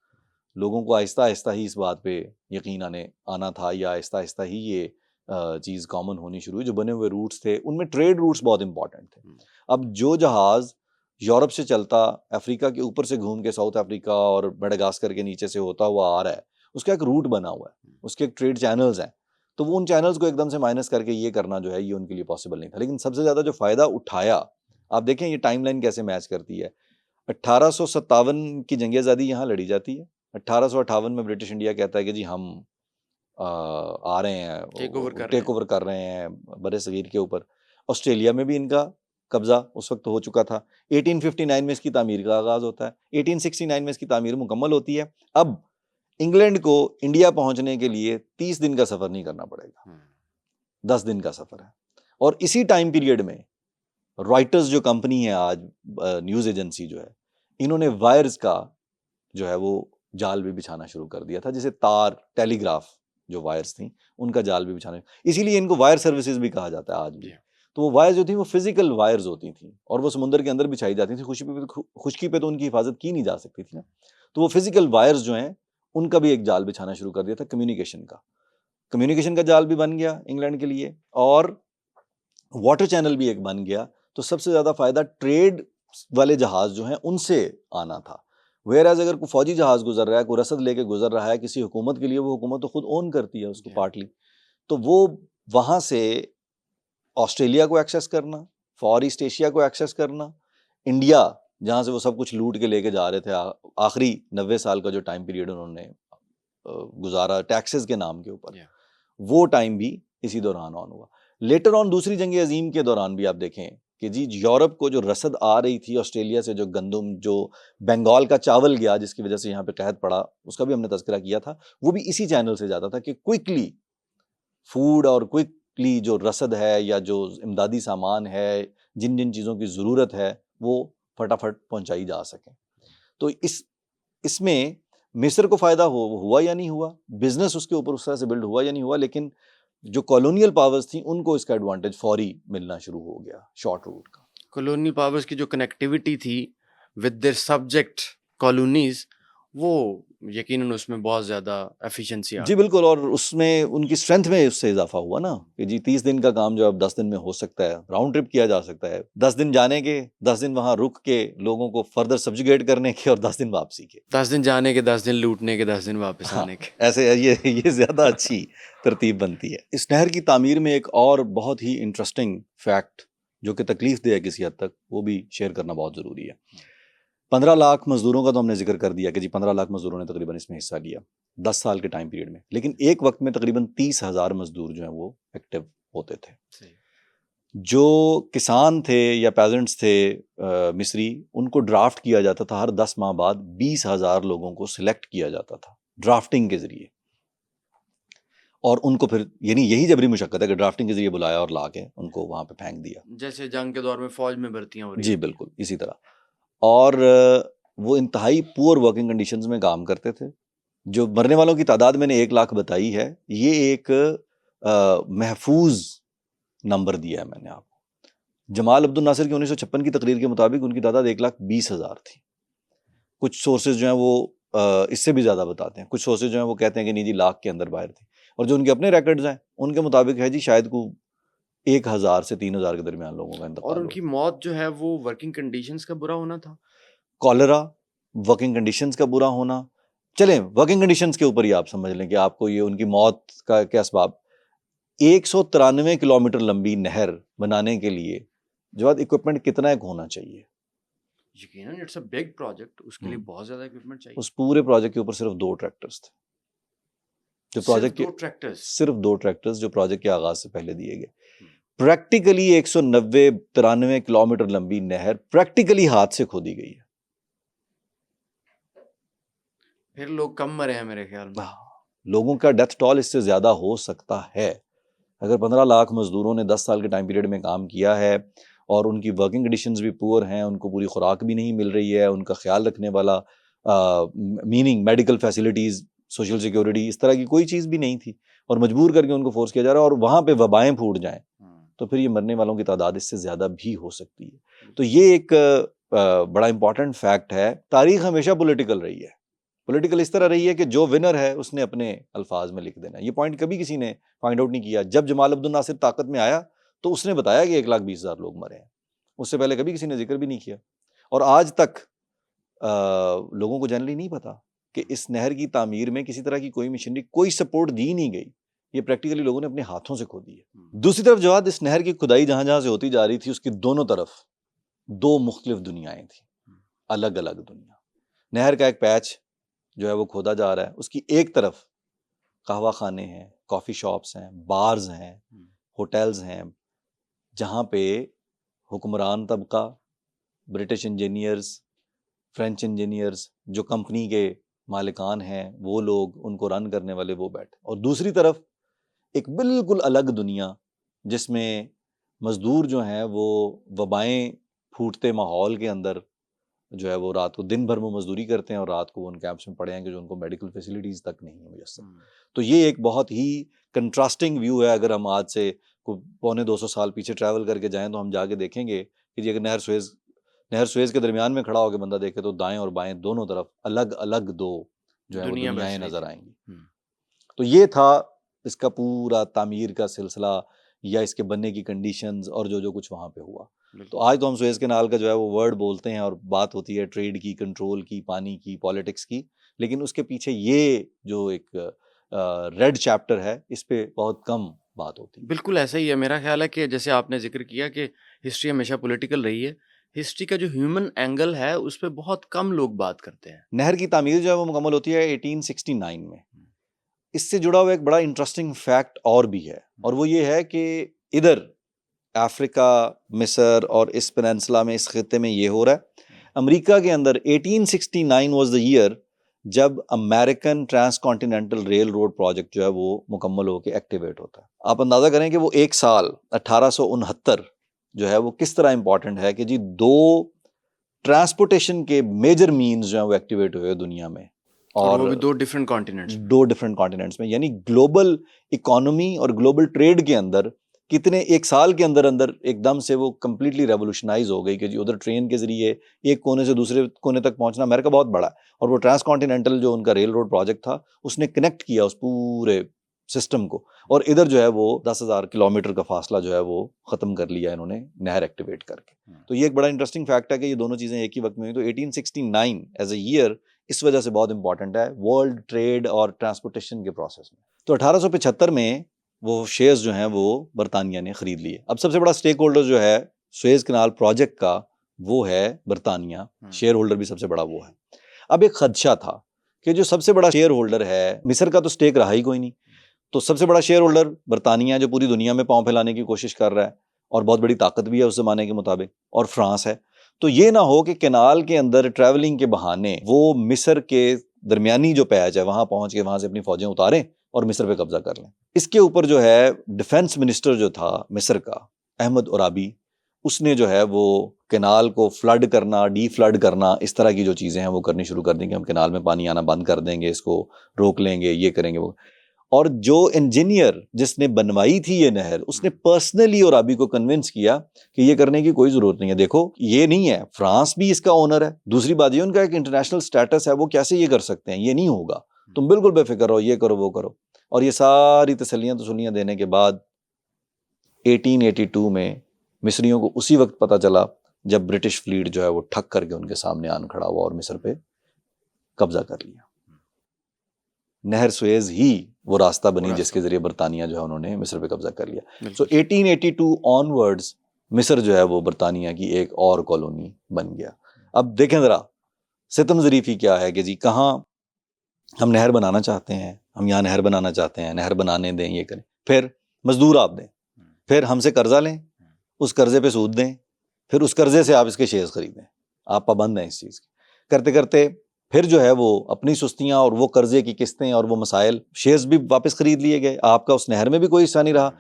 लोगों को आहिस्ता आहिस्ता ही इस बात पे यकीन आना था, या आहिस्ता आहिस्ता ही ये चीज़ कॉमन होनी शुरू हुई। जो बने हुए रूट्स थे उनमें ट्रेड रूट्स बहुत इंपॉर्टेंट थे। अब जो जहाज़ यूरोप से चलता अफ्रीका के ऊपर से घूम के साउथ अफ्रीका और मेडागास्कर के नीचे से होता हुआ आ रहा है, उसका एक रूट बना हुआ है, उसके एक ट्रेड चैनल्स हैं, तो वो उन चैनल्स को एकदम से माइनस करके ये करना जो है ये उनके लिए पॉसिबल नहीं था। लेकिन सबसे ज़्यादा जो फ़ायदा उठाया, आप देखें ये टाइमलाइन कैसे मैच करती है। 1857 की जंग आज़ादी यहाँ लड़ी जाती है। 1858 में ब्रिटिश इंडिया कहता है कि जी हम आ रहे हैं, टेक ओवर कर रहे हैं बरे सगीर के ऊपर। ऑस्ट्रेलिया में भी इनका कब्जा उस वक्त हो चुका था। 1859 में इसकी तामीर का आगाज़ होता है, 1869 में इसकी तामीर मुकम्मल होती है। अब इंग्लैंड को इंडिया पहुंचने के लिए 30 दिन का सफ़र नहीं करना पड़ेगा, 10 दिन का सफ़र है। और इसी टाइम पीरियड में रॉयटर्स जो कंपनी है आज, न्यूज़ एजेंसी जो है, इन्होंने वायर्स का जो है वो जाल भी बिछाना शुरू कर दिया था, जिसे तार टेलीग्राफ जो वायर्स थी उनका जाल भी बिछाना, इसीलिए इनको वायर सर्विसेज भी कहा जाता है आज भी। तो वो वायर्स जो थी वो फिजिकल वायर्स होती थी, और वो समुद्र के अंदर बिछाई जाती थी। खुश्की पे तो उनकी हिफाजत की नहीं जा सकती थी ना, तो वो फिजिकल वायर्स जो हैं उनका भी एक जाल बिछाना शुरू कर दिया था कम्युनिकेशन का। कम्युनिकेशन का जाल भी बन गया इंग्लैंड के लिए, और वाटर चैनल भी एक बन गया। तो सबसे ज़्यादा फ़ायदा ट्रेड वाले जहाज़ जो हैं उनसे आना था। वेयर एज अगर कोई फौजी जहाज़ गुजर रहा है, कोई रसद लेके गुजर रहा है किसी हुकूमत के लिए, वो हुकूमत तो खुद ओन करती है उसको पार्टली, तो वो वहाँ से ऑस्ट्रेलिया को एक्सेस करना, फॉर ईस्ट एशिया को एक्सेस करना, इंडिया जहाँ से वो सब कुछ लूट के लेके जा रहे थे, आखिरी 90 साल का जो टाइम पीरियड उन्होंने गुजारा टैक्सेस के नाम के ऊपर, वो टाइम भी इसी दौरान ऑन हुआ। लेटर ऑन दूसरी जंग अजीम के दौरान भी आप देखें कि जी यूरोप को जो रसद आ रही थी ऑस्ट्रेलिया से, जो गंदम, जो बंगाल का चावल गया जिसकी वजह से यहाँ पे कहत पड़ा, उसका भी हमने तज़किरा किया था, वो भी इसी चैनल से जाता था कि क्विकली फूड और क्विकली जो रसद है या जो इमदादी सामान है, जिन जिन चीज़ों की ज़रूरत है, वो फटाफट पहुँचाई जा सके। तो इसमें मिस्र को फ़ायदा हुआ या नहीं हुआ, बिजनेस उसके ऊपर उस तरह से बिल्ड हुआ या नहीं हुआ, लेकिन जो कॉलोनियल पावर्स थी उनको इसका एडवांटेज फौरी मिलना शुरू हो गया शॉर्ट रूट का। कॉलोनियल पावर्स की जो कनेक्टिविटी थी विद देयर सब्जेक्ट कॉलोनीज, वो यकीनन उसमें बहुत ज़्यादा एफिशिएंसी आ जी बिल्कुल, और उसमें उनकी स्ट्रेंथ में उससे इजाफा हुआ ना कि जी 30 दिन का काम जो अब 10 दिन में हो सकता है, राउंड ट्रिप किया जा सकता है, 10 दिन जाने के, 10 दिन वहाँ रुक के लोगों को फर्दर सब्जुगेट करने के, और 10 दिन वापसी के, 10 दिन जाने के, 10 दिन लूटने के, 10 दिन वापस हाँ, आने के। ऐसे ये ज़्यादा अच्छी तरतीब बनती है। इस नहर की तामीर में एक और बहुत ही इंटरेस्टिंग फैक्ट जो कि तकलीफ दे है किसी हद तक, वो भी शेयर करना बहुत ज़रूरी है। 15 लाख मजदूरों का तो हमने जिक्र कर दिया कि जी 15 लाख मजदूरों ने तकरीबन इसमें हिस्सा लिया 10 साल के टाइम पीरियड में, लेकिन एक वक्त में तकरीबन 30,000 मजदूर जो हैं वो एक्टिव होते थे। जो किसान थे या पेजेंट्स थे मिस्री, उनको ड्राफ्ट किया जाता था हर 10 माह बाद, 20,000 लोगों को सिलेक्ट किया जाता था ड्राफ्टिंग के जरिए, और उनको फिर यानी यही जबरी मुशक्कत है कि ड्राफ्टिंग के जरिए बुलाया और ला के उनको वहाँ पे फेंक दिया, जैसे जंग के दौर में फौज में भर्तियां हो रही जी बिल्कुल इसी तरह। और वो इंतहाई पुअर वर्किंग कंडीशंस में काम करते थे। जो मरने वालों की तादाद मैंने 1 लाख बताई है, ये एक महफूज नंबर दिया है मैंने आपको। जमाल अब्दुल नासिर की 1956 की तकरीर के मुताबिक उनकी तादाद 1,20,000 थी। कुछ सोर्सेज जो हैं वो इससे भी ज़्यादा बताते हैं, कुछ सोर्सेज जो हैं वो कहते हैं कि नहीं जी लाख के अंदर बाहर थी, और जो उनके अपने रिकॉर्ड्स हैं उनके मुताबिक है जी शायद को 1,000 से 3,000 के दरमियान लोगों का इंतकाल। और उनकी मौत जो है वो वर्किंग कंडीशंस का बुरा होना था, कॉलरा, वर्किंग कंडीशंस का बुरा होना। चलें वर्किंग कंडीशंस के ऊपर ही आप समझ लें कि आपको ये उनकी मौत का क्या असबाब। 193 किलोमीटर लंबी नहर बनाने के लिए जो इक्विपमेंट कितना एक होना चाहिए? यकीनन इट्स अ बिग प्रोजेक्ट, उसके लिए बहुत ज्यादा इक्विपमेंट चाहिए। उस पूरे प्रोजेक्ट के ऊपर सिर्फ 2 ट्रैक्टर्स थे जो प्रोजेक्ट के, सिर्फ 2 ट्रैक्टर्स जो प्रोजेक्ट के आगाज से पहले दिए गए। प्रैक्टिकली 190-93 किलोमीटर लंबी नहर प्रैक्टिकली हाथ से खोदी गई है। फिर लोग कम मरे हैं मेरे ख्याल में। लोगों का डेथ टॉल इससे ज्यादा हो सकता है। अगर 15 लाख मजदूरों ने 10 साल के टाइम पीरियड में काम किया है और उनकी वर्किंग कंडीशंस भी पुअर हैं, उनको पूरी खुराक भी नहीं मिल रही है, उनका ख्याल रखने वाला meaning medical facilities, social security, इस तरह की कोई चीज़ भी नहीं थी, और मजबूर करके उनको फोर्स किया जा रहा है, और वहाँ पे वबाएं फूट जाएं तो फिर ये मरने वालों की तादाद इससे ज़्यादा भी हो सकती है। तो ये एक बड़ा इंपॉर्टेंट फैक्ट है। तारीख हमेशा पॉलिटिकल रही है, पॉलिटिकल इस तरह रही है कि जो विनर है उसने अपने अल्फाज में लिख देना। ये पॉइंट कभी किसी ने फाइंड आउट नहीं किया। जब जमाल अब्दुल नासिर ताकत में आया तो उसने बताया कि 1,20,000 लोग मरे हैं, उससे पहले कभी किसी ने जिक्र भी नहीं किया। और आज तक लोगों को जनरली नहीं पता कि इस नहर की तामीर में किसी तरह की कोई मशीनरी, कोई सपोर्ट दी नहीं गई, ये प्रैक्टिकली लोगों ने अपने हाथों से खोदी है। दूसरी तरफ जवाब, इस नहर की खुदाई जहां जहां से होती जा रही थी उसकी दोनों तरफ 2 मुख्तलिफ दुनियाएं थी, अलग अलग दुनिया। नहर का एक पैच जो है वो खोदा जा रहा है, उसकी एक तरफ कहवा खाने हैं, कॉफ़ी शॉप्स हैं, बार्स हैं, होटल्स हैं, जहाँ पे हुक्मरान तबका, ब्रिटिश इंजीनियर्स, फ्रेंच इंजीनियर्स, जो कंपनी के मालिकान हैं वो लोग, उनको रन करने वाले वो बैठे। और दूसरी तरफ एक बिल्कुल अलग दुनिया जिसमें मज़दूर जो हैं वो वबाएं फूटते माहौल के अंदर जो है वो रात को, दिन भर वो मजदूरी करते हैं और रात को वो उन कैंप्स में पड़े हैं कि जो उनको मेडिकल फैसिलिटीज़ तक नहीं है मुयस्सर। तो ये एक बहुत ही कंट्रास्टिंग व्यू है। अगर हम आज से पौने 200 साल पीछे ट्रैवल करके जाएं तो हम जाके देखेंगे कि जी अगर नहर सुएज के दरमियान में खड़ा होकर बंदा देखे तो दाएं और बाएं दोनों तरफ अलग अलग 2 जो है वो दुनियाएं नजर आएंगी। तो ये था इसका पूरा तामीर का सिलसिला या इसके बनने की कंडीशंस और जो जो कुछ वहाँ पे हुआ। तो आज तो हम सुएज कैनाल का जो है वो वर्ड बोलते हैं और बात होती है ट्रेड की, कंट्रोल की, पानी की, पॉलिटिक्स की, लेकिन उसके पीछे ये जो एक रेड चैप्टर है इस पे बहुत कम बात होती है। बिल्कुल ऐसा ही है। मेरा ख्याल है कि जैसे आपने जिक्र किया कि हिस्ट्री हमेशा पॉलिटिकल रही है, हिस्ट्री का जो ह्यूमन एंगल है उस पर बहुत कम लोग बात करते हैं। नहर की तामीर जो है वो मुकम्मल होती है 1869 में। इससे जुड़ा हुआ एक बड़ा इंटरेस्टिंग फैक्ट और भी है, और वो ये है कि इधर अफ्रीका, मिस्र और इस पेनिनसुला में, इस खित्ते में ये हो रहा है। अमेरिका के अंदर 1869 वाज द ईयर जब American transcontinental rail road project जो है वो मुकम्मल होकर एक्टिवेट होता है। आप अंदाज़ा करें कि वो एक साल 1869 जो है वो किस तरह इंपॉर्टेंट है कि जी दो ट्रांसपोर्टेशन के मेजर मीन्स जो है वो एक्टिवेट हुए दुनिया में, और वो भी दो डिफरेंट कॉन्टिनेंट्स में। यानी ग्लोबल इकोनॉमी और ग्लोबल ट्रेड के अंदर कितने एक साल के अंदर अंदर एकदम से वो कंप्लीटली रेवोल्यूशनाइज हो गई कि जी उधर ट्रेन के जरिए एक कोने से दूसरे कोने तक पहुंचना। अमेरिका बहुत बड़ा है और वो ट्रांसकॉन्टिनेंटल जो उनका रेल रोड प्रोजेक्ट था उसने कनेक्ट किया उस पूरे सिस्टम को, और इधर जो है वो 10,000 किलोमीटर का फासला जो है वो ख़त्म कर लिया इन्होंने नहर एक्टिवेट करके। तो ये एक बड़ा इंटरेस्टिंग फैक्ट है कि ये दोनों चीज़ें एक ही वक्त में हुई। तो 1869 एज ए ईयर इस वजह से बहुत इंपॉर्टेंट है वर्ल्ड ट्रेड और ट्रांसपोर्टेशन के प्रोसेस में। तो 1875 में वो शेयर्स जो हैं वो बरतानिया ने ख़रीद लिए। अब सबसे बड़ा स्टेक होल्डर जो है सुएज कैनाल प्रोजेक्ट का वो है बरतानिया, शेयर होल्डर भी सबसे बड़ा वो है। अब एक खदशा था कि जो सबसे बड़ा शेयर होल्डर है, मिस्र का तो स्टेक रहा ही कोई नहीं, तो सबसे बड़ा शेयर होल्डर बरतानिया जो पूरी दुनिया में पांव फैलाने की कोशिश कर रहा है और बहुत बड़ी ताकत भी है उस जमाने के मुताबिक, और फ्रांस है। तो ये ना हो कि कैनाल के अंदर ट्रैवलिंग के बहाने वो मिस्र के दरमियानी जो पैच है वहां पहुंच के वहां से अपनी फौजें उतारें और मिस्र पे कब्जा कर लें। इसके ऊपर जो है डिफेंस मिनिस्टर जो था मिस्र का, अहमद उराबी, उसने जो है वो कैनाल को फ्लड करना, डी फ्लड करना, इस तरह की जो चीज़ें हैं वो करनी शुरू कर देंगे। हम कैनाल में पानी आना बंद कर देंगे, इसको रोक लेंगे, ये करेंगे वो। और जो इंजीनियर जिसने बनवाई थी ये नहर, उसने पर्सनली उराबी को कन्विंस किया कि ये करने की कोई ज़रूरत नहीं है। देखो ये नहीं है, फ्रांस भी इसका ओनर है, दूसरी बात ये उनका एक इंटरनेशनल स्टेटस है, वो कैसे ये कर सकते हैं, ये नहीं होगा, तुम बिल्कुल बेफिक्र रहो, ये करो वो करो। और ये सारी तसल्लियाँ देने के बाद 1882 में मिस्रियों को उसी वक्त पता चला जब ब्रिटिश फ्लीट जो है वो ठक करके उनके सामने आन खड़ा हुआ और मिस्र पे कब्जा कर लिया। नहर सुएज ही वो रास्ता बनी जिसके जरिए बरतानिया जो है उन्होंने मिस्र पे कब्जा कर लिया। सो 1882 ऑनवर्ड्स मिस्र जो है वो बरतानिया की एक और कॉलोनी बन गया। अब देखें ज़रा सितम ज़रीफ़ी क्या है कि जी कहाँ हम नहर बनाना चाहते हैं, हम यहाँ नहर बनाना चाहते हैं, नहर बनाने दें, ये करें, फिर मजदूर आप दें, फिर हमसे कर्जा लें, उस कर्जे पे सूद दें, फिर उस कर्जे से आप इसके शेयर्स खरीदें। आप पाबंद हैं इस चीज़ के। करते करते फिर जो है वो अपनी सुस्तियाँ और वो कर्जे की किस्तें और वो मसाइल, शेयर्स भी वापस खरीद लिए गए, आपका उस नहर में भी कोई हिस्सा नहीं रहा।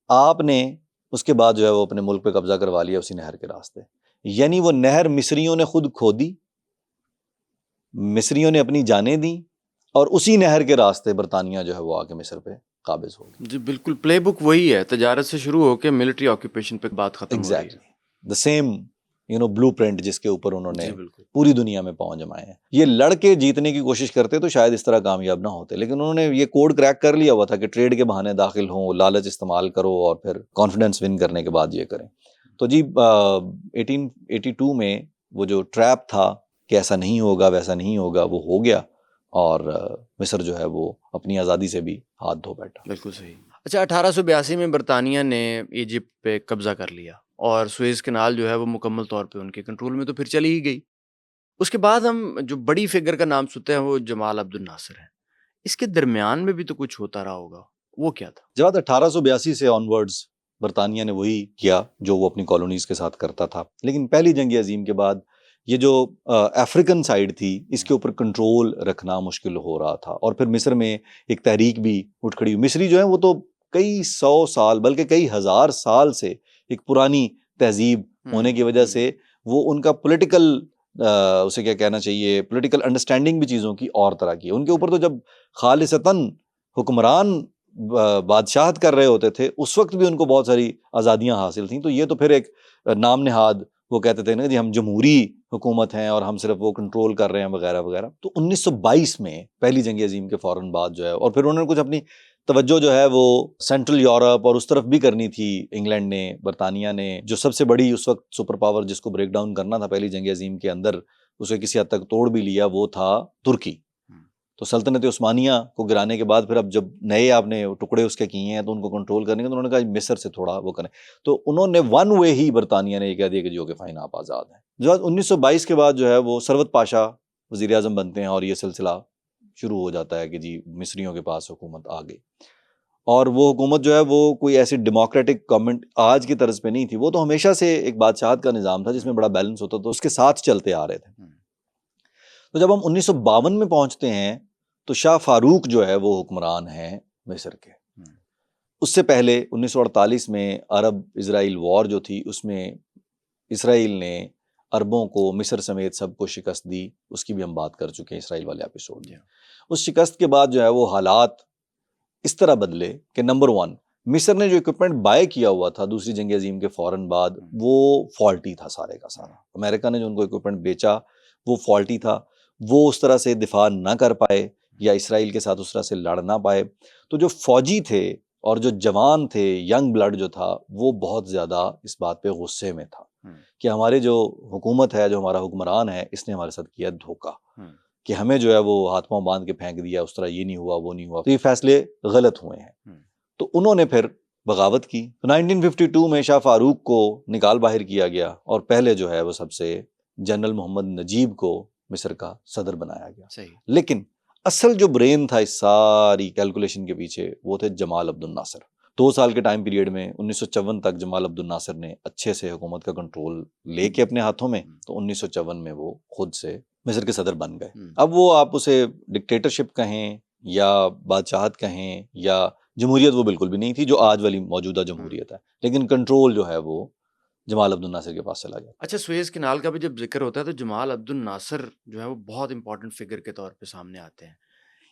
आपने उसके बाद जो है वो अपने मुल्क पे कब्जा करवा लिया उसी नहर के रास्ते। यानी वो नहर मिस्रियों ने खुद खोदी, मिस्रियों ने अपनी जानें दी, और उसी नहर के रास्ते बरतानिया जो है वो आके मिस्र पे काबिज हो गई। जी बिल्कुल, प्लेबुक वही है, तजारत से शुरू होकर मिलिट्री ऑक्यूपेशन पे बात खत्म हो रही है। द सेम ब्लूप्रिंट जिसके ऊपर उन्होंने पूरी दुनिया में पांव जमाए हैं। ये लड़के जीतने की कोशिश करते तो शायद इस तरह कामयाब ना होते, लेकिन उन्होंने ये कोड क्रैक कर लिया हुआ था कि ट्रेड के बहाने दाखिल हों, लालच इस्तेमाल करो और फिर कॉन्फिडेंस विन करने के बाद ये करें। तो जी 1882 में वो जो ट्रैप था कि ऐसा नहीं होगा वैसा नहीं होगा, वो हो गया और मिस्र जो है वो अपनी आज़ादी से भी हाथ धो बैठा। बिल्कुल सही। अच्छा, 1882 में बरतानिया ने इजिप्ट पे कब्जा कर लिया और सुएज कैनाल जो है वो मुकम्मल तौर पे उनके कंट्रोल में तो फिर चली ही गई। उसके बाद हम जो बड़ी फिगर का नाम सुनते हैं वो जमाल अब्दुल नासिर है। इसके दरमियान में भी तो कुछ होता रहा होगा, वो क्या था? जब 1882 से ऑनवर्ड्स बरतानिया ने वही किया जो वो अपनी कॉलोनीज के साथ करता था, लेकिन पहली जंग अजीम के बाद ये जो अफ्रीकन साइड थी इसके ऊपर कंट्रोल रखना मुश्किल हो रहा था। और फिर मिस्र में एक तहरीक भी उठ खड़ी। मिस्री जो है वो तो कई 100 साल बल्कि कई 1000 साल से एक पुरानी तहजीब होने की वजह से वो उनका पॉलिटिकल उसे क्या कहना चाहिए, पॉलिटिकल अंडरस्टैंडिंग भी चीज़ों की और तरह की है। उनके ऊपर तो जब खालिसतन हुक्मरान बादशाहत कर रहे होते थे उस वक्त भी उनको बहुत सारी आज़ादियाँ हासिल थीं। तो ये तो फिर एक नाम नेहाद, वो कहते थे ना जी हम जमहूरी हुकूमत हैं और हम सिर्फ वो कंट्रोल कर रहे हैं वगैरह वगैरह। तो 1922 में पहली जंग अजीम के फ़ौरन बाद जो है, और फिर उन्होंने कुछ अपनी तवज्जो जो है वो सेंट्रल यूरोप और उस तरफ भी करनी थी। इंग्लैंड ने, बरतानिया ने, जो सबसे बड़ी उस वक्त सुपर पावर जिसको ब्रेक डाउन करना था पहली जंग अजीम के अंदर, उसे किसी हद तक तोड़ भी लिया, वो था तुर्की। तो सल्तनत उस्मानिया को गिराने के बाद फिर अब जब नए आपने टुकड़े उसके किए हैं तो उनको कंट्रोल करने के, तो उन्होंने कहा मिस्र से थोड़ा वो करें। तो उन्होंने वन वे ही बरतानिया ने ये कह दिया कि जो कि फाइन आप आज़ाद हैं। जो 1922 के बाद जो है वो सरवत पाशा वज़ीर आज़म बनते हैं और ये सिलसिला शुरू हो जाता है कि जी मिस्रियों के पास हुकूमत आ गई। और वो हुकूमत जो है वो कोई ऐसी डेमोक्रेटिक गवर्नमेंट आज की तर्ज पे नहीं थी, वो तो हमेशा से एक बादशाहत का निज़ाम था जिसमें बड़ा बैलेंस होता था, उसके साथ चलते आ रहे थे। तो जब हम 1952 में पहुंचते हैं तो शाह फारूक जो है वो हुक्मरान हैं मिस्र के। उससे पहले 1948 में अरब इजराइल वॉर जो थी उसमें इसराइल ने अरबों को मिस्र समेत सबको शिकस्त दी, उसकी भी हम बात कर चुके हैं इसराइल वाले एपिसोड में। उस शिकस्त के बाद जो है वो हालात इस तरह बदले कि नंबर 1, मिस्र ने जो इक्विपमेंट बाय किया हुआ था दूसरी जंग अजीम के फौरन बाद वो फॉल्टी था सारे का सारा। अमेरिका ने जो उनको इक्विपमेंट बेचा वो फॉल्टी था, वो उस तरह से दिफा ना कर पाए या इसराइल के साथ उस तरह से लड़ ना पाए। तो जो फौजी थे और जो जवान थे, यंग ब्लड जो था, वो बहुत ज़्यादा इस बात पे गुस्से में था कि हमारे जो हुकूमत है, जो हमारा हुक्मरान है, इसने हमारे साथ किया धोखा, कि हमें जो है वो हाथ पांव बांध के फेंक दिया, उस तरह ये नहीं हुआ वो नहीं हुआ, तो ये फैसले गलत हुए हैं। तो उन्होंने फिर बगावत की। तो 1952 में शाह फारूक को निकाल बाहर किया गया और पहले जो है वो सबसे जनरल मोहम्मद नजीब को मिस्र का सदर बनाया गया। सही। लेकिन असल जो ब्रेन था इस सारी कैलकुलेशन के पीछे वो थे जमाल अब्दुल नासिर। 2 साल के टाइम पीरियड में 1954 तक जमाल अब्दुल नासिर ने अच्छे से हुकूमत का कंट्रोल लेके अपने हाथों में, तो 1954 में वो खुद से मिस्र के सदर बन गए। अब वो आप उसे डिक्टेटरशिप कहें या बादशाहत कहें या जमहूरियत, वो बिल्कुल भी नहीं थी जो आज वाली मौजूदा जमहूरियत है, लेकिन कंट्रोल जो है वो जमाल अब्दुल नासिर के पास चला गया। अच्छा, सुएज कैनाल का भी जब जिक्र होता है तो जमाल अब्दुल नासिर जो है वो बहुत इंपॉर्टेंट फिगर के तौर पे सामने आते हैं।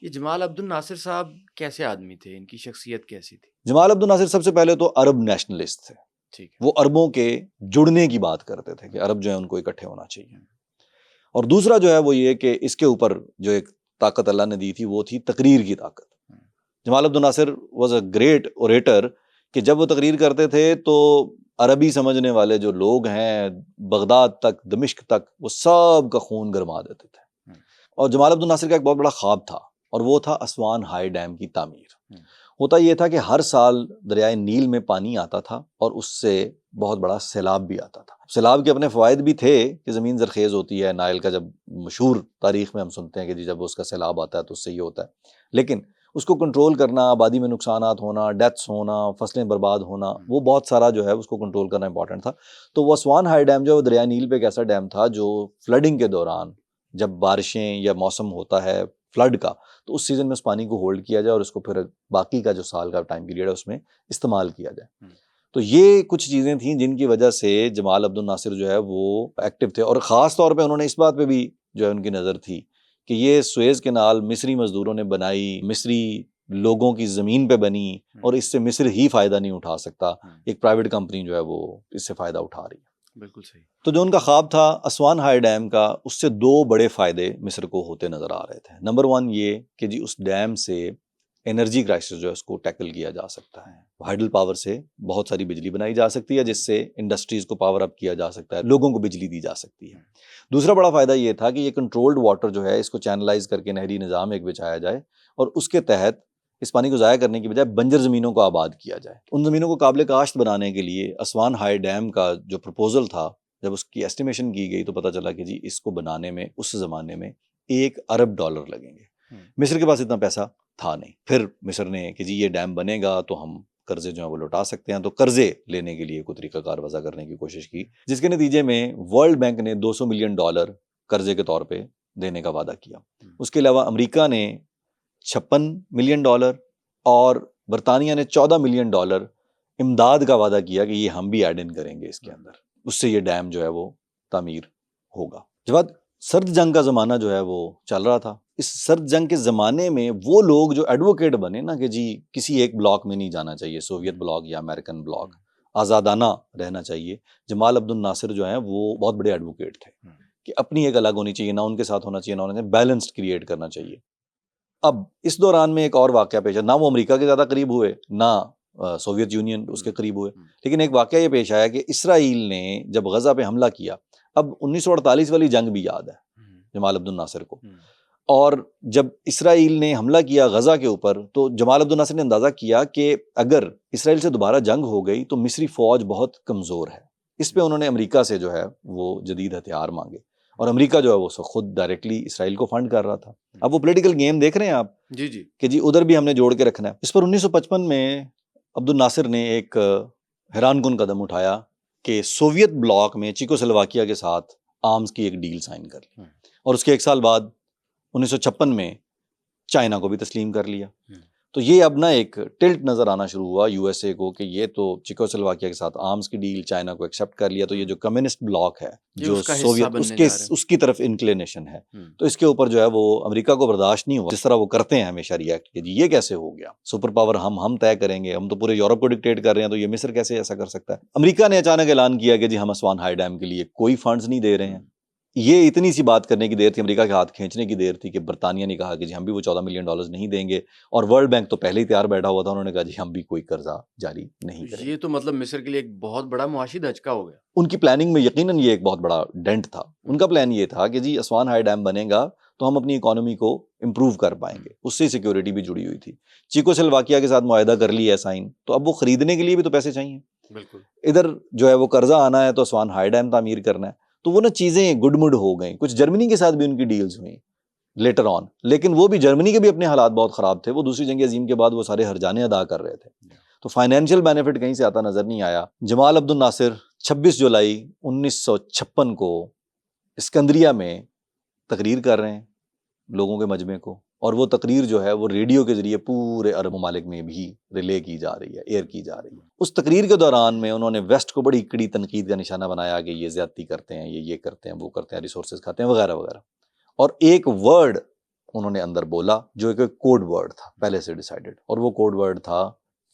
ये जमाल अब्दुल नासिर साहब कैसे आदमी थे, इनकी शख्सियत कैसी थी? जमाल अब्दुल नासिर सबसे पहले तो अरब नेशनलिस्ट थे। ठीक है। वो अरबों के जुड़ने की बात करते थे कि अरब जो है उनको इकट्ठे होना चाहिए। और दूसरा जो है वो ये कि इसके ऊपर जो एक ताकत अल्लाह ने दी थी वो थी तकरीर की ताकत। Jamal Abdul Nasir was a great orator कि जब वो तकरीर करते थे तो अरबी समझने वाले जो लोग हैं बगदाद तक, दमिश्क तक, वो सब का खून गरमा देते थे। और जमाल अब्दुल नासिर का एक बहुत बड़ा ख्वाब था और वो था असवान हाई डैम की तामीर। होता ये था कि हर साल दरियाए नील में पानी आता था और उससे बहुत बड़ा सैलाब भी आता था। सैलाब के अपने फ़वाइद भी थे कि ज़मीन ज़रखेज़ होती है। नाइल का जब मशहूर तारीख़ में हम सुनते हैं कि जब उसका सैलाब आता है तो उससे ये होता है, लेकिन उसको कंट्रोल करना, आबादी में नुकसानात होना, डेथ्स होना, फसलें बर्बाद होना, वो बहुत सारा जो है उसको कंट्रोल करना इंपॉर्टेंट था। तो वो असवान हाई डैम जो है वो दरिया नील पे एक ऐसा डैम था जो फ्लडिंग के दौरान जब बारिशें या मौसम होता है फ्लड का, तो उस सीज़न में उस पानी को होल्ड किया जाए और उसको फिर बाकी का जो साल का टाइम पीरियड है उसमें इस्तेमाल किया जाए। तो ये कुछ चीज़ें थी जिनकी वजह से जमाल अब्दुल नासिर जो है वो एक्टिव थे और ख़ास तौर पे उन्होंने इस बात पे भी जो है उनकी नज़र थी कि ये सुएज़ कैनाल मिस्री मज़दूरों ने बनाई, मिस्री लोगों की ज़मीन पे बनी और इससे मिस्र ही फ़ायदा नहीं उठा सकता, एक प्राइवेट कंपनी जो है वो इससे फ़ायदा उठा रही है। बिल्कुल सही। तो जो उनका ख्वाब था असवान हाई डैम का, उससे 2 बड़े फ़ायदे मिस्र को होते नज़र आ रहे थे। नंबर 1 ये कि जी उस डैम से एनर्जी क्राइसिस जो है उसको टैकल किया जा सकता है। हाइडल पावर से बहुत सारी बिजली बनाई जा सकती है जिससे इंडस्ट्रीज़ को पावर अप किया जा सकता है, लोगों को बिजली दी जा सकती है। दूसरा बड़ा फ़ायदा ये था कि ये कंट्रोल्ड वाटर जो है इसको चैनलाइज करके नहरी निज़ाम एक बिछाया जाए और उसके तहत इस पानी को ज़ाया करने की बजाय बंजर ज़मीनों को आबाद किया जाए। उन ज़मीनों को काबिल काश्त बनाने के लिए असवान हाई डैम का जो प्रपोजल था, जब उसकी एस्टिमेशन की गई तो पता चला कि जी इसको बनाने में उस ज़माने में $1 अरब लगेंगे। मिस्र के पास इतना पैसा था नहीं। फिर मिस्र ने कि जी ये डैम बनेगा तो हम कर्जे जो है वो लौटा सकते हैं, तो कर्जे लेने के लिए कोई तरीक़ाकार वज़ा करने की कोशिश की, जिसके नतीजे में वर्ल्ड बैंक ने $200 मिलियन कर्जे के तौर पे देने का वादा किया। उसके अलावा अमेरिका ने $56 मिलियन और बरतानिया ने $14 मिलियन इमदाद का वादा किया कि ये हम भी ऐड इन करेंगे इसके अंदर, उससे ये डैम जो है वो तामीर होगा। जब सर्द जंग का ज़माना जो है वो चल रहा था, इस सर्द जंग के ज़माने में वो लोग जो एडवोकेट बने ना कि जी किसी एक ब्लॉक में नहीं जाना चाहिए, सोवियत ब्लॉक या अमेरिकन ब्लॉक, आज़ादाना रहना चाहिए। जमाल अब्दुल नासिर जो हैं वो बहुत बड़े एडवोकेट थे कि अपनी एक अलग होनी चाहिए, ना उनके साथ होना चाहिए, ना उन्हें बैलेंस्ड क्रिएट करना चाहिए। अब इस दौरान में एक और वाकया पेश आया, ना वो अमेरिका के ज़्यादा करीब हुए, ना सोवियत यूनियन उसके करीब हुए, लेकिन एक वाकया ये पेश आया कि इसराइल ने जब गजा पे हमला किया, अब 1948 वाली जंग भी याद है जमाल अब्दुल नासिर को, और जब इसराइल ने हमला किया गजा के ऊपर तो जमाल अब्दुल नासिर ने अंदाज़ा किया कि अगर इसराइल से दोबारा जंग हो गई तो मिस्री फ़ौज बहुत कमज़ोर है। इस पे उन्होंने अमेरिका से जो है वो जदीद हथियार मांगे, और अमेरिका जो है वो खुद डायरेक्टली इसराइल को फंड कर रहा था। अब वो पॉलिटिकल गेम देख रहे हैं आप जी कि जी उधर भी हमने जोड़ के रखना है। इस पर 1955 में अब्दुल नासिर ने एक हैरानकुन कदम उठाया कि सोवियत ब्लॉक में चेकोस्लोवाकिया के साथ आर्म्स की एक डील साइन कर ली, और उसके एक साल बाद 1956 में चाइना को भी तस्लीम कर लिया। तो ये अब ना एक टिल्ट नज़र आना शुरू हुआ यूएसए को कि ये तो चेकोस्लोवाकिया के साथ आर्म्स की डील चाइना को एक्सेप्ट कर लिया, तो ये जो कम्युनिस्ट ब्लॉक है जो सोवियत उसकी तरफ इंक्लिनेशन है, तो इसके ऊपर जो है वो अमेरिका को बर्दाश्त नहीं हुआ। जिस तरह वो करते हैं हमेशा रिएक्ट कि जी ये कैसे हो गया, सुपर पावर हम तय करेंगे, हम तो पूरे यूरोप को डिक्टेट कर रहे हैं, तो ये मिस्र कैसे ऐसा कर सकता है। अमेरिका ने अचानक ऐलान किया कि जी हम अस्वान हाई डैम के लिए कोई फंड्स नहीं दे रहे हैं। ये इतनी सी बात करने की देर थी, अमेरिका के हाथ खींचने की देर थी कि बरतानिया ने कहा कि जी हम भी वो $14 मिलियन नहीं देंगे, और वर्ल्ड बैंक तो पहले ही तैयार बैठा हुआ था, उन्होंने कहा जी हम भी कोई कर्जा जारी नहीं करेंगे। ये तो मतलब मिस्र के लिए एक बहुत बड़ा मुआशी धचका हो गया। उनकी प्लानिंग में यकीनन ये एक बहुत बड़ा डेंट था। उनका प्लान ये था कि जी अस्वान हाई डैम बनेगा तो हम अपनी इकोनॉमी को इम्प्रूव कर पाएंगे, उससे सिक्योरिटी भी जुड़ी हुई थी। चेकोस्लोवाकिया के साथ मुआहदा कर लिया है साइन, तो अब वो खरीदने के लिए भी तो पैसे चाहिए, बिल्कुल। इधर जो है वो कर्जा आना है तो अस्वान हाई डैम तामीर करना है, तो वो ना चीज़ें गुडमुड हो गई। कुछ जर्मनी के साथ भी उनकी डील्स हुई लेटर ऑन, लेकिन वो भी जर्मनी के भी अपने हालात बहुत ख़राब थे, वो दूसरी जंग अजीम के बाद वो सारे हर्जाने अदा कर रहे थे, तो फाइनेंशियल बेनिफिट कहीं से आता नज़र नहीं आया। जमाल अब्दुल नासिर 26 जुलाई 1956 को इस्कंदरिया में तकरीर कर रहे हैं लोगों के मजमे को, और वो तकरीर जो है वो रेडियो के जरिए पूरे अरब ममालिक में भी रिले की जा रही है, एयर की जा रही है। उस तकरीर के दौरान में उन्होंने वेस्ट को बड़ी कड़ी तनकीद का निशाना बनाया कि ये ज़्यादती करते हैं, ये करते हैं, वो करते हैं, रिसोर्सेज खाते हैं वगैरह वगैरह, और एक वर्ड उन्होंने अंदर बोला जो एक कोड वर्ड था पहले से डिसाइडेड, और वो कोड वर्ड था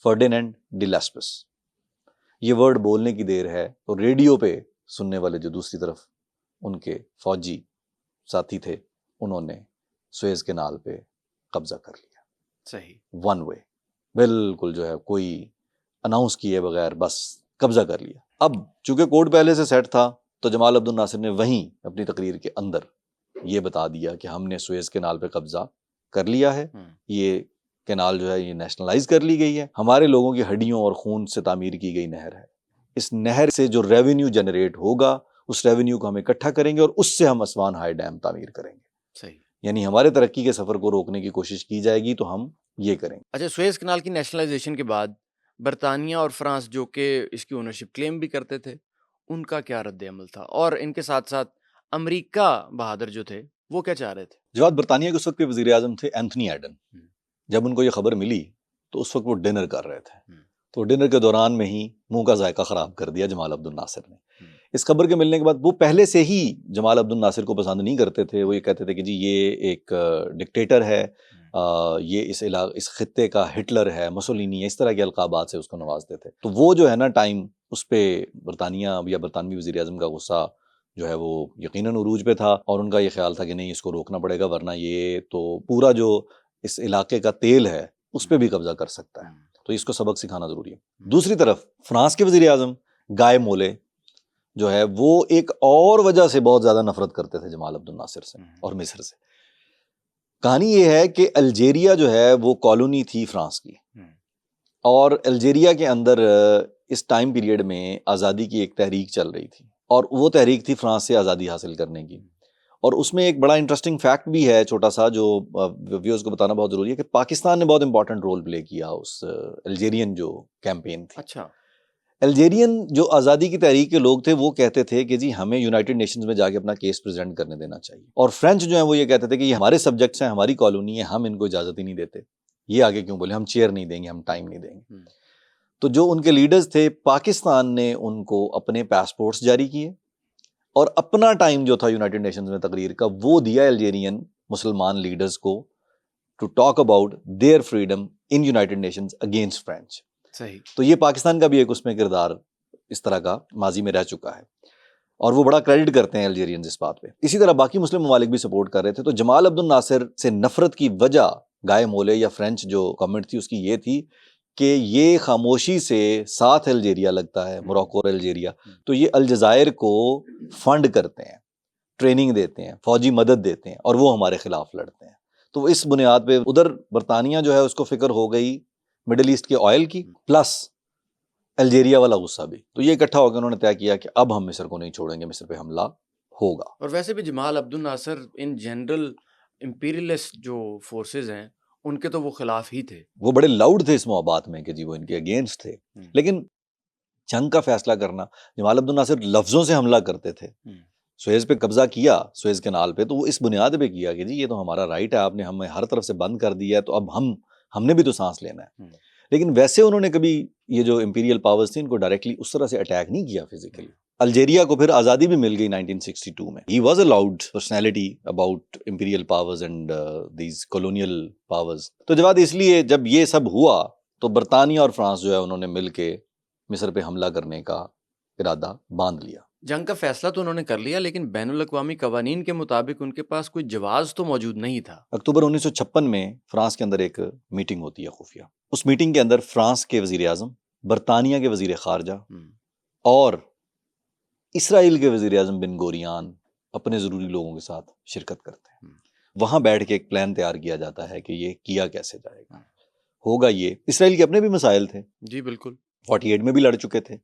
फर्डिनेंड डी लेस्पस। ये वर्ड बोलने की देर है तो रेडियो पे सुनने वाले जो दूसरी तरफ उनके फौजी साथी थे, उन्होंने सुएज कैनाल पे कब्जा कर लिया। सही, वन वे, बिल्कुल जो है कोई अनाउंस किए बगैर बस कब्जा कर लिया। अब चूंकि कोड पहले से सेट था तो जमाल अब्दुल नासिर ने वहीं अपनी तकरीर के अंदर ये बता दिया कि हमने सुएज कैनाल पे कब्जा कर लिया है, ये कैनाल जो है ये नेशनलाइज कर ली गई है, हमारे लोगों की हड्डियों और खून से तामीर की गई नहर है, इस नहर से जो रेवेन्यू जनरेट होगा उस रेवेन्यू को हम इकट्ठा करेंगे और उससे हम अस्वान हाई डैम तामीर करेंगे। सही, यानी हमारे तरक्की के सफर को रोकने की कोशिश की जाएगी तो हम ये करेंगे। अच्छा, सुएज कैनाल की नेशनलाइजेशन के बाद बरतानिया और फ्रांस जो कि इसकी ओनरशिप क्लेम भी करते थे, उनका क्या रद्द अमल था, और इनके साथ साथ अमेरिका बहादुर जो थे वो क्या चाह रहे थे? जवाब बरतानिया के उस वक्त के वजीर आजम थे एंथनी एडन। जब उनको ये खबर मिली तो उस वक्त वो डिनर कर रहे थे, तो डिनर के दौरान में ही मुंह का जायका ख़राब कर दिया जमाल अब्दुल नासिर ने। इस खबर के मिलने के बाद वो पहले से ही जमाल अब्दुल नासिर को पसंद नहीं करते थे, वो ये कहते थे कि जी ये एक डिक्टेटर है, ये इस खित्ते का हिटलर है, मुसोलिनी है, इस तरह के अलकाबात से उसको नवाजते थे। तो वो जो है ना टाइम उस पर बरतानिया या बरतानवी वज़ीर आज़म का गुस्सा जो है वो यकीनन उरूज पे था, और उनका ये ख्याल था कि नहीं इसको रोकना पड़ेगा वरना ये तो पूरा जो इस इलाके का तेल है उस पर भी कब्जा कर सकता है, तो इसको सबक सिखाना ज़रूरी है। दूसरी तरफ फ्रांस के वज़ीर आज़म गाय मोले जो है वो एक और वजह से बहुत ज़्यादा नफरत करते थे जमाल अब्दुल नासिर से और मिस्र से। कहानी ये है कि अल्जेरिया जो है वो कॉलोनी थी फ्रांस की, और अल्जेरिया के अंदर इस टाइम पीरियड में आज़ादी की एक तहरीक चल रही थी, और वो तहरीक थी फ्रांस से आज़ादी हासिल करने की। और उसमें एक बड़ा इंटरेस्टिंग फैक्ट भी है छोटा सा जो व्यूअर्स को बताना बहुत ज़रूरी है कि पाकिस्तान ने बहुत इंपॉर्टेंट रोल प्ले किया उस अल्जेरियन जो कैंपेन थी। अच्छा, अल्जेरियन जो आज़ादी की तहरीक के लोग थे वो कहते थे कि जी हमें यूनाइटेड नेशंस में जाके अपना केस प्रेजेंट करने देना चाहिए, और फ्रेंच जो है वो ये कहते थे कि ये हमारे सब्जेक्ट्स हैं, हमारी कॉलोनी है, हम इनको इजाज़त ही नहीं देते, ये आगे क्यों बोले, हम चेयर नहीं देंगे, हम टाइम नहीं देंगे। तो जो उनके लीडर्स थे, पाकिस्तान ने उनको अपने पासपोर्ट्स जारी किए और अपना टाइम जो था यूनाइटेड नेशंस में तकरीर का वो दिया अल्जेरियन मुसलमान लीडर्स को to talk about their freedom in United Nations against French. सही, तो ये पाकिस्तान का भी एक उसमें किरदार इस तरह का माजी में रह चुका है। और वो बड़ा क्रेडिट करते हैं अल्जीरियंस इस बात पे। इसी तरह बाकी मुस्लिम ममालिक भी सपोर्ट कर रहे थे। तो जमाल अब्दुल नासिर से नफरत की वजह गाय मोले या फ्रेंच जो गवर्नमेंट थी उसकी ये थी कि ये खामोशी से साथ अल्जीरिया लगता है, मोरक्को और अल्जीरिया, तो ये अलजायर को फंड करते हैं, ट्रेनिंग देते हैं, फौजी मदद देते हैं और वो हमारे खिलाफ लड़ते हैं। तो इस बुनियाद पे उधर बरतानिया जो है उसको फिक्र हो गई मिडिल ईस्ट के ऑयल की, प्लस अल्जीरिया वाला गुस्सा भी। तो ये इकट्ठा होकर उन्होंने तय किया कि अब हम मिस्र को नहीं छोड़ेंगे, मिस्र पे हमला होगा। और वैसे भी Jamal Abdul Nasir in general imperialist जो फोर्सेस हैं उनके तो वो खिलाफ ही थे। वो बड़े लाउड थे इस मुआबात में कि जी वो इनके अगेंस्ट थे। लेकिन जंग का फैसला करना, जमाल अब्दुल नासिर लफ्जों से हमला करते थे। सुएज पे कब्जा किया, सुएज कैनाल पे, तो वो इस बुनियाद पे किया कि जी ये तो हमारा राइट है, आपने हमें हर तरफ से बंद कर दिया है, तो अब हमने भी तो सांस लेना है। लेकिन वैसे उन्होंने कभी ये जो इंपीरियल पावर्स थी इनको डायरेक्टली उस तरह से अटैक नहीं किया फिजिकली। अल्जीरिया को फिर आज़ादी भी मिल गई 1962 में। He was a loud personality about imperial powers and these colonial powers. तो जवाब इसलिए जब ये सब हुआ तो बरतानिया और फ्रांस जो है उन्होंने मिल के मिस्र पे हमला करने का इरादा बांध लिया। जंग का फैसला तो उन्होंने कर लिया, लेकिन बैनुल अक़वामी कवानीन के मुताबिक उनके पास कोई जवाज तो मौजूद नहीं था। अक्टूबर 1956 में फ्रांस के अंदर एक मीटिंग होती है खुफिया। उस मीटिंग के अंदर फ्रांस के वजीर आजम, बरतानिया के वजीर खारजा और इसराइल के वजीर आजम बिन गोरियान अपने ज़रूरी लोगों के साथ शिरकत करते हैं। वहाँ बैठ के एक प्लान तैयार किया जाता है कि ये किया कैसे जाएगा, होगा ये। इसराइल के अपने भी मसाइल थे जी बिल्कुल, 48 में भी लड़ चुके थे।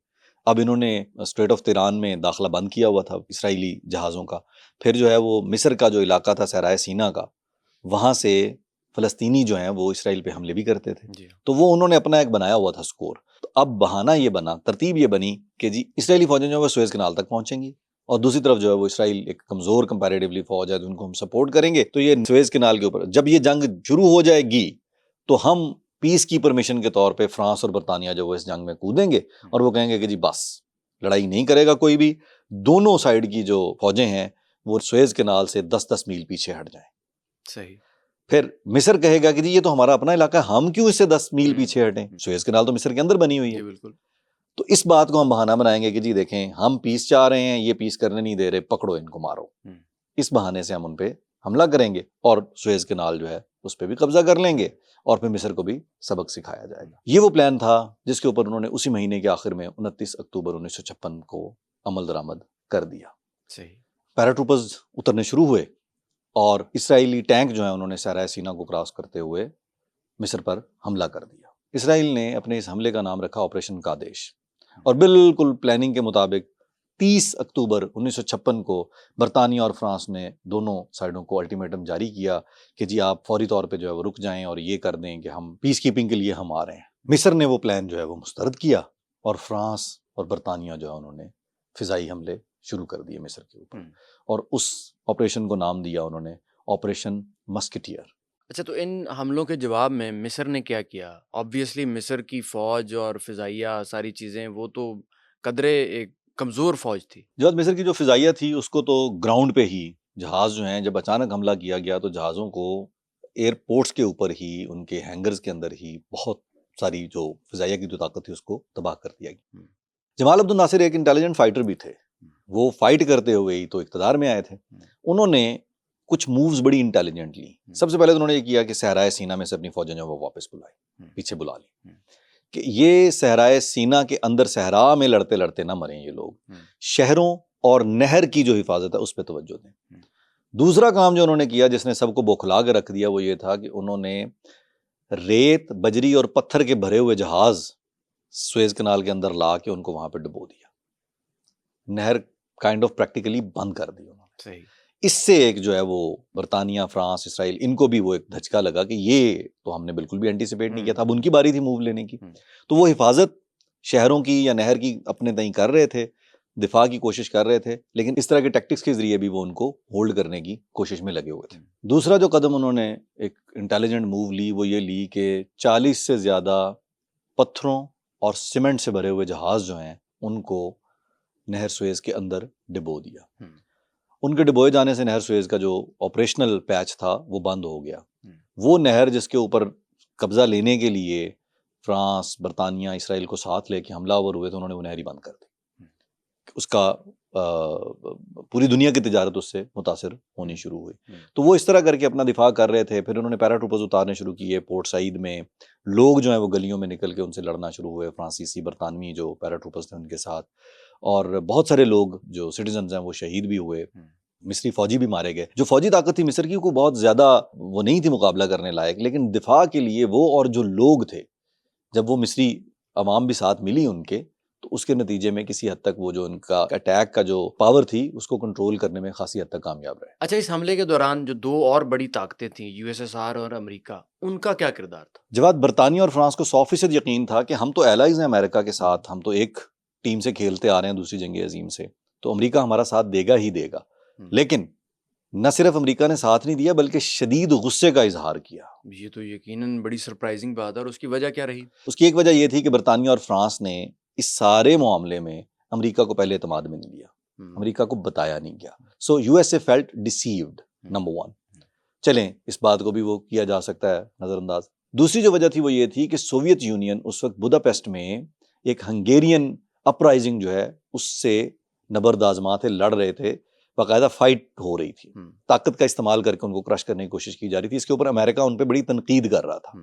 अब इन्होंने स्ट्रेट ऑफ तिरान में दाखिला बंद किया हुआ था इसराइली जहाज़ों का। फिर जो है वो मिस्र का जो इलाका था सहराए सीना का, वहाँ से फ़लस्तीनी जो हैं वो इसराइल पे हमले भी करते थे। तो वो उन्होंने अपना एक बनाया हुआ था स्कोर। तो अब बहाना ये बना, तरतीब ये बनी कि जी इसराइली फ़ौजें जो है वो सुएज़ कैनाल तक पहुँचेंगी और दूसरी तरफ जो है वो इसराइल एक कमज़ोर कंपैरेटिवली फ़ौज है तो उनको हम सपोर्ट करेंगे। तो ये सुएज़ कैनाल के ऊपर जब ये जंग शुरू हो जाएगी तो हम पीस की परमिशन के तौर पे फ्रांस और बरतानिया जो वो इस जंग में कूदेंगे और वो कहेंगे कि जी बस लड़ाई नहीं करेगा कोई भी, दोनों साइड की जो फौजें हैं वो सुएज़ कैनाल से 10-10 मील पीछे हट जाएं। सही। फिर मिस्र कहेगा कि जी ये तो हमारा अपना इलाका है, हम क्यों इससे 10 मील पीछे हटें, सुएज़ कैनाल तो मिस्र के अंदर बनी हुई है। बिल्कुल। तो इस बात को हम बहाना बनाएंगे कि जी देखें हम पीस चाह रहे हैं, ये पीस करने नहीं दे रहे, पकड़ो इनको मारो। इस बहाने से हम उन पे हमला करेंगे और सुएज़ कैनाल जो है उस पर भी कब्जा कर लेंगे और फिर मिस्र को भी सबक सिखाया जाएगा। ये वो प्लान था जिसके ऊपर उन्होंने उसी महीने के आखिर में 29 अक्टूबर 1956 को अमल दरामद कर दिया। सही। पैराट्रूपर्स उतरने शुरू हुए और इसराइली टैंक जो है उन्होंने सहराए सीना को क्रॉस करते हुए मिस्र पर हमला कर दिया। इसराइल ने अपने इस हमले का नाम रखा ऑपरेशन कादेश और बिल्कुल प्लानिंग के मुताबिक 30 अक्टूबर 1956 को बरतानिया और फ्रांस ने दोनों साइडों को अल्टीमेटम जारी किया कि जी आप फौरी तौर पे जो है वो रुक जाएं और ये कर दें कि हम पीस कीपिंग के लिए हम आ रहे हैं। मिस्र ने वो प्लान जो है वो मुस्तरद किया और फ्रांस और बरतानिया जो है उन्होंने फिजाई हमले शुरू कर दिए मिस्र के ऊपर और उस ऑपरेशन को नाम दिया उन्होंने ऑपरेशन मस्केटियर। अच्छा, तो इन हमलों के जवाब में मिस्र ने क्या किया? ऑब्वियसली मिस्र की फौज और फिजाइया सारी चीजें वो तो कदरे एक कमजोर फौज थी। जब मिस्र की जो फिजाइया थी उसको तो ग्राउंड पे ही जहाज जो हैं जब अचानक हमला किया गया तो जहाज़ों को एयरपोर्ट्स के ऊपर ही उनके हैंगर्स के अंदर ही बहुत सारी जो फिजाइया की जो ताकत थी उसको तबाह कर दिया गया। जमाल अब्दुल नासिर एक इंटेलिजेंट फाइटर भी थे, वो फाइट करते हुए ही तो इक़्तिदार में आए थे। उन्होंने कुछ मूव्स बड़ी इंटेलिजेंट ली। सबसे पहले तो उन्होंने ये किया कि सहराए सीना में से अपनी फौजें जो वो वापस बुलाई, पीछे बुला ली कि ये सहराए सीना के अंदर सहरा में लड़ते लड़ते ना मरें ये लोग, शहरों और नहर की जो हिफाजत है उस पर तवज्जो दें। दूसरा काम जो उन्होंने किया जिसने सबको बौखला के रख दिया वो ये था कि उन्होंने रेत, बजरी और पत्थर के भरे हुए जहाज सुएज कैनाल के अंदर ला के उनको वहां पर डुबो दिया, नहर काइंड ऑफ प्रैक्टिकली बंद कर दी उन्होंने। सही। इससे एक जो है वो बरतानिया, फ्रांस, इसराइल इनको भी वो एक धचका लगा कि ये तो हमने बिल्कुल भी एंटीसिपेट नहीं किया था। अब उनकी बारी थी मूव लेने की, तो वो हिफाजत शहरों की या नहर की अपने तय कर रहे थे, दिफा की कोशिश कर रहे थे, लेकिन इस तरह के टैक्टिक्स के जरिए भी वो उनको होल्ड करने की कोशिश में लगे हुए थे। दूसरा जो कदम उन्होंने एक इंटेलिजेंट मूव ली वो ये ली कि 40 से ज़्यादा पत्थरों और सीमेंट से भरे हुए जहाज जो हैं उनको नहर सुएज के अंदर डुबो दिया। उनके डुबोए जाने से नहर सुएज का जो ऑपरेशनल पैच था वो बंद हो गया। वो नहर जिसके ऊपर कब्जा लेने के लिए फ्रांस, बरतानिया, इसराइल को साथ लेके हमलावर हुए तो उन्होंने वो नहर ही बंद कर दी। उसका पूरी दुनिया की तिजारत उससे मुतासिर होनी शुरू हुई। तो वो इस तरह करके अपना दिफा कर रहे थे। फिर उन्होंने पैराट्रूपर्स उतारने शुरू किए पोर्ट सईद में। लोग जो है वो गलियों में निकल के उनसे लड़ना शुरू हुए, फ्रांसीसी बरतानवी जो पैराट्रूपर्स थे उनके साथ। और बहुत सारे लोग जो सिटीजन्स हैं वो शहीद भी हुए, मिस्री फौजी भी मारे गए। जो फौजी ताकत थी मिस्र की को बहुत ज़्यादा वो नहीं थी मुकाबला करने लायक, लेकिन दिफा के लिए वो और जो लोग थे, जब वो मिस्री अवाम भी साथ मिली उनके, तो उसके नतीजे में किसी हद तक वो जो उनका अटैक का जो पावर थी उसको कंट्रोल करने में खासी हद तक कामयाब रहे। अच्छा, इस हमले के दौरान जो दो और बड़ी ताकतें थीं, यूएसएसआर और अमेरिका, उनका क्या किरदार था? जवाद, बरतानिया और फ्रांस को 100% यकीन था कि हम तो एलाइज हैं अमेरिका के साथ, हम तो एक टीम से खेलते आ रहे हैं दूसरी जंग अजीम से, तो अमेरिका हमारा साथ देगा ही देगा। लेकिन न सिर्फ अमेरिका ने साथ नहीं दिया बल्कि शदीद गुस्से का इजहार किया। ये तो यकीनन बड़ी सरप्राइजिंग बात है। और उसकी वजह क्या रही? उसकी एक वजह यह थी कि बरतानिया और फ्रांस ने इस सारे मामले में अमेरिका को पहले एतमाद में नहीं लिया, अमेरिका को बताया नहीं गया। सो यूएसए फेल्ट डिसीव्ड, नंबर 1। चलें, इस बात को भी वो किया जा सकता है नज़रअंदाज। दूसरी जो वजह थी वो ये थी कि सोवियत यूनियन उस वक्त बुदापेस्ट में एक हंगेरियन अपराइजिंग जो है उससे नबरदाजमा थे, लड़ रहे थे, बाकायदा फाइट हो रही थी, ताकत का इस्तेमाल करके उनको क्रश करने की कोशिश की जा रही थी। इसके ऊपर अमेरिका उन पर बड़ी तनकीद कर रहा था।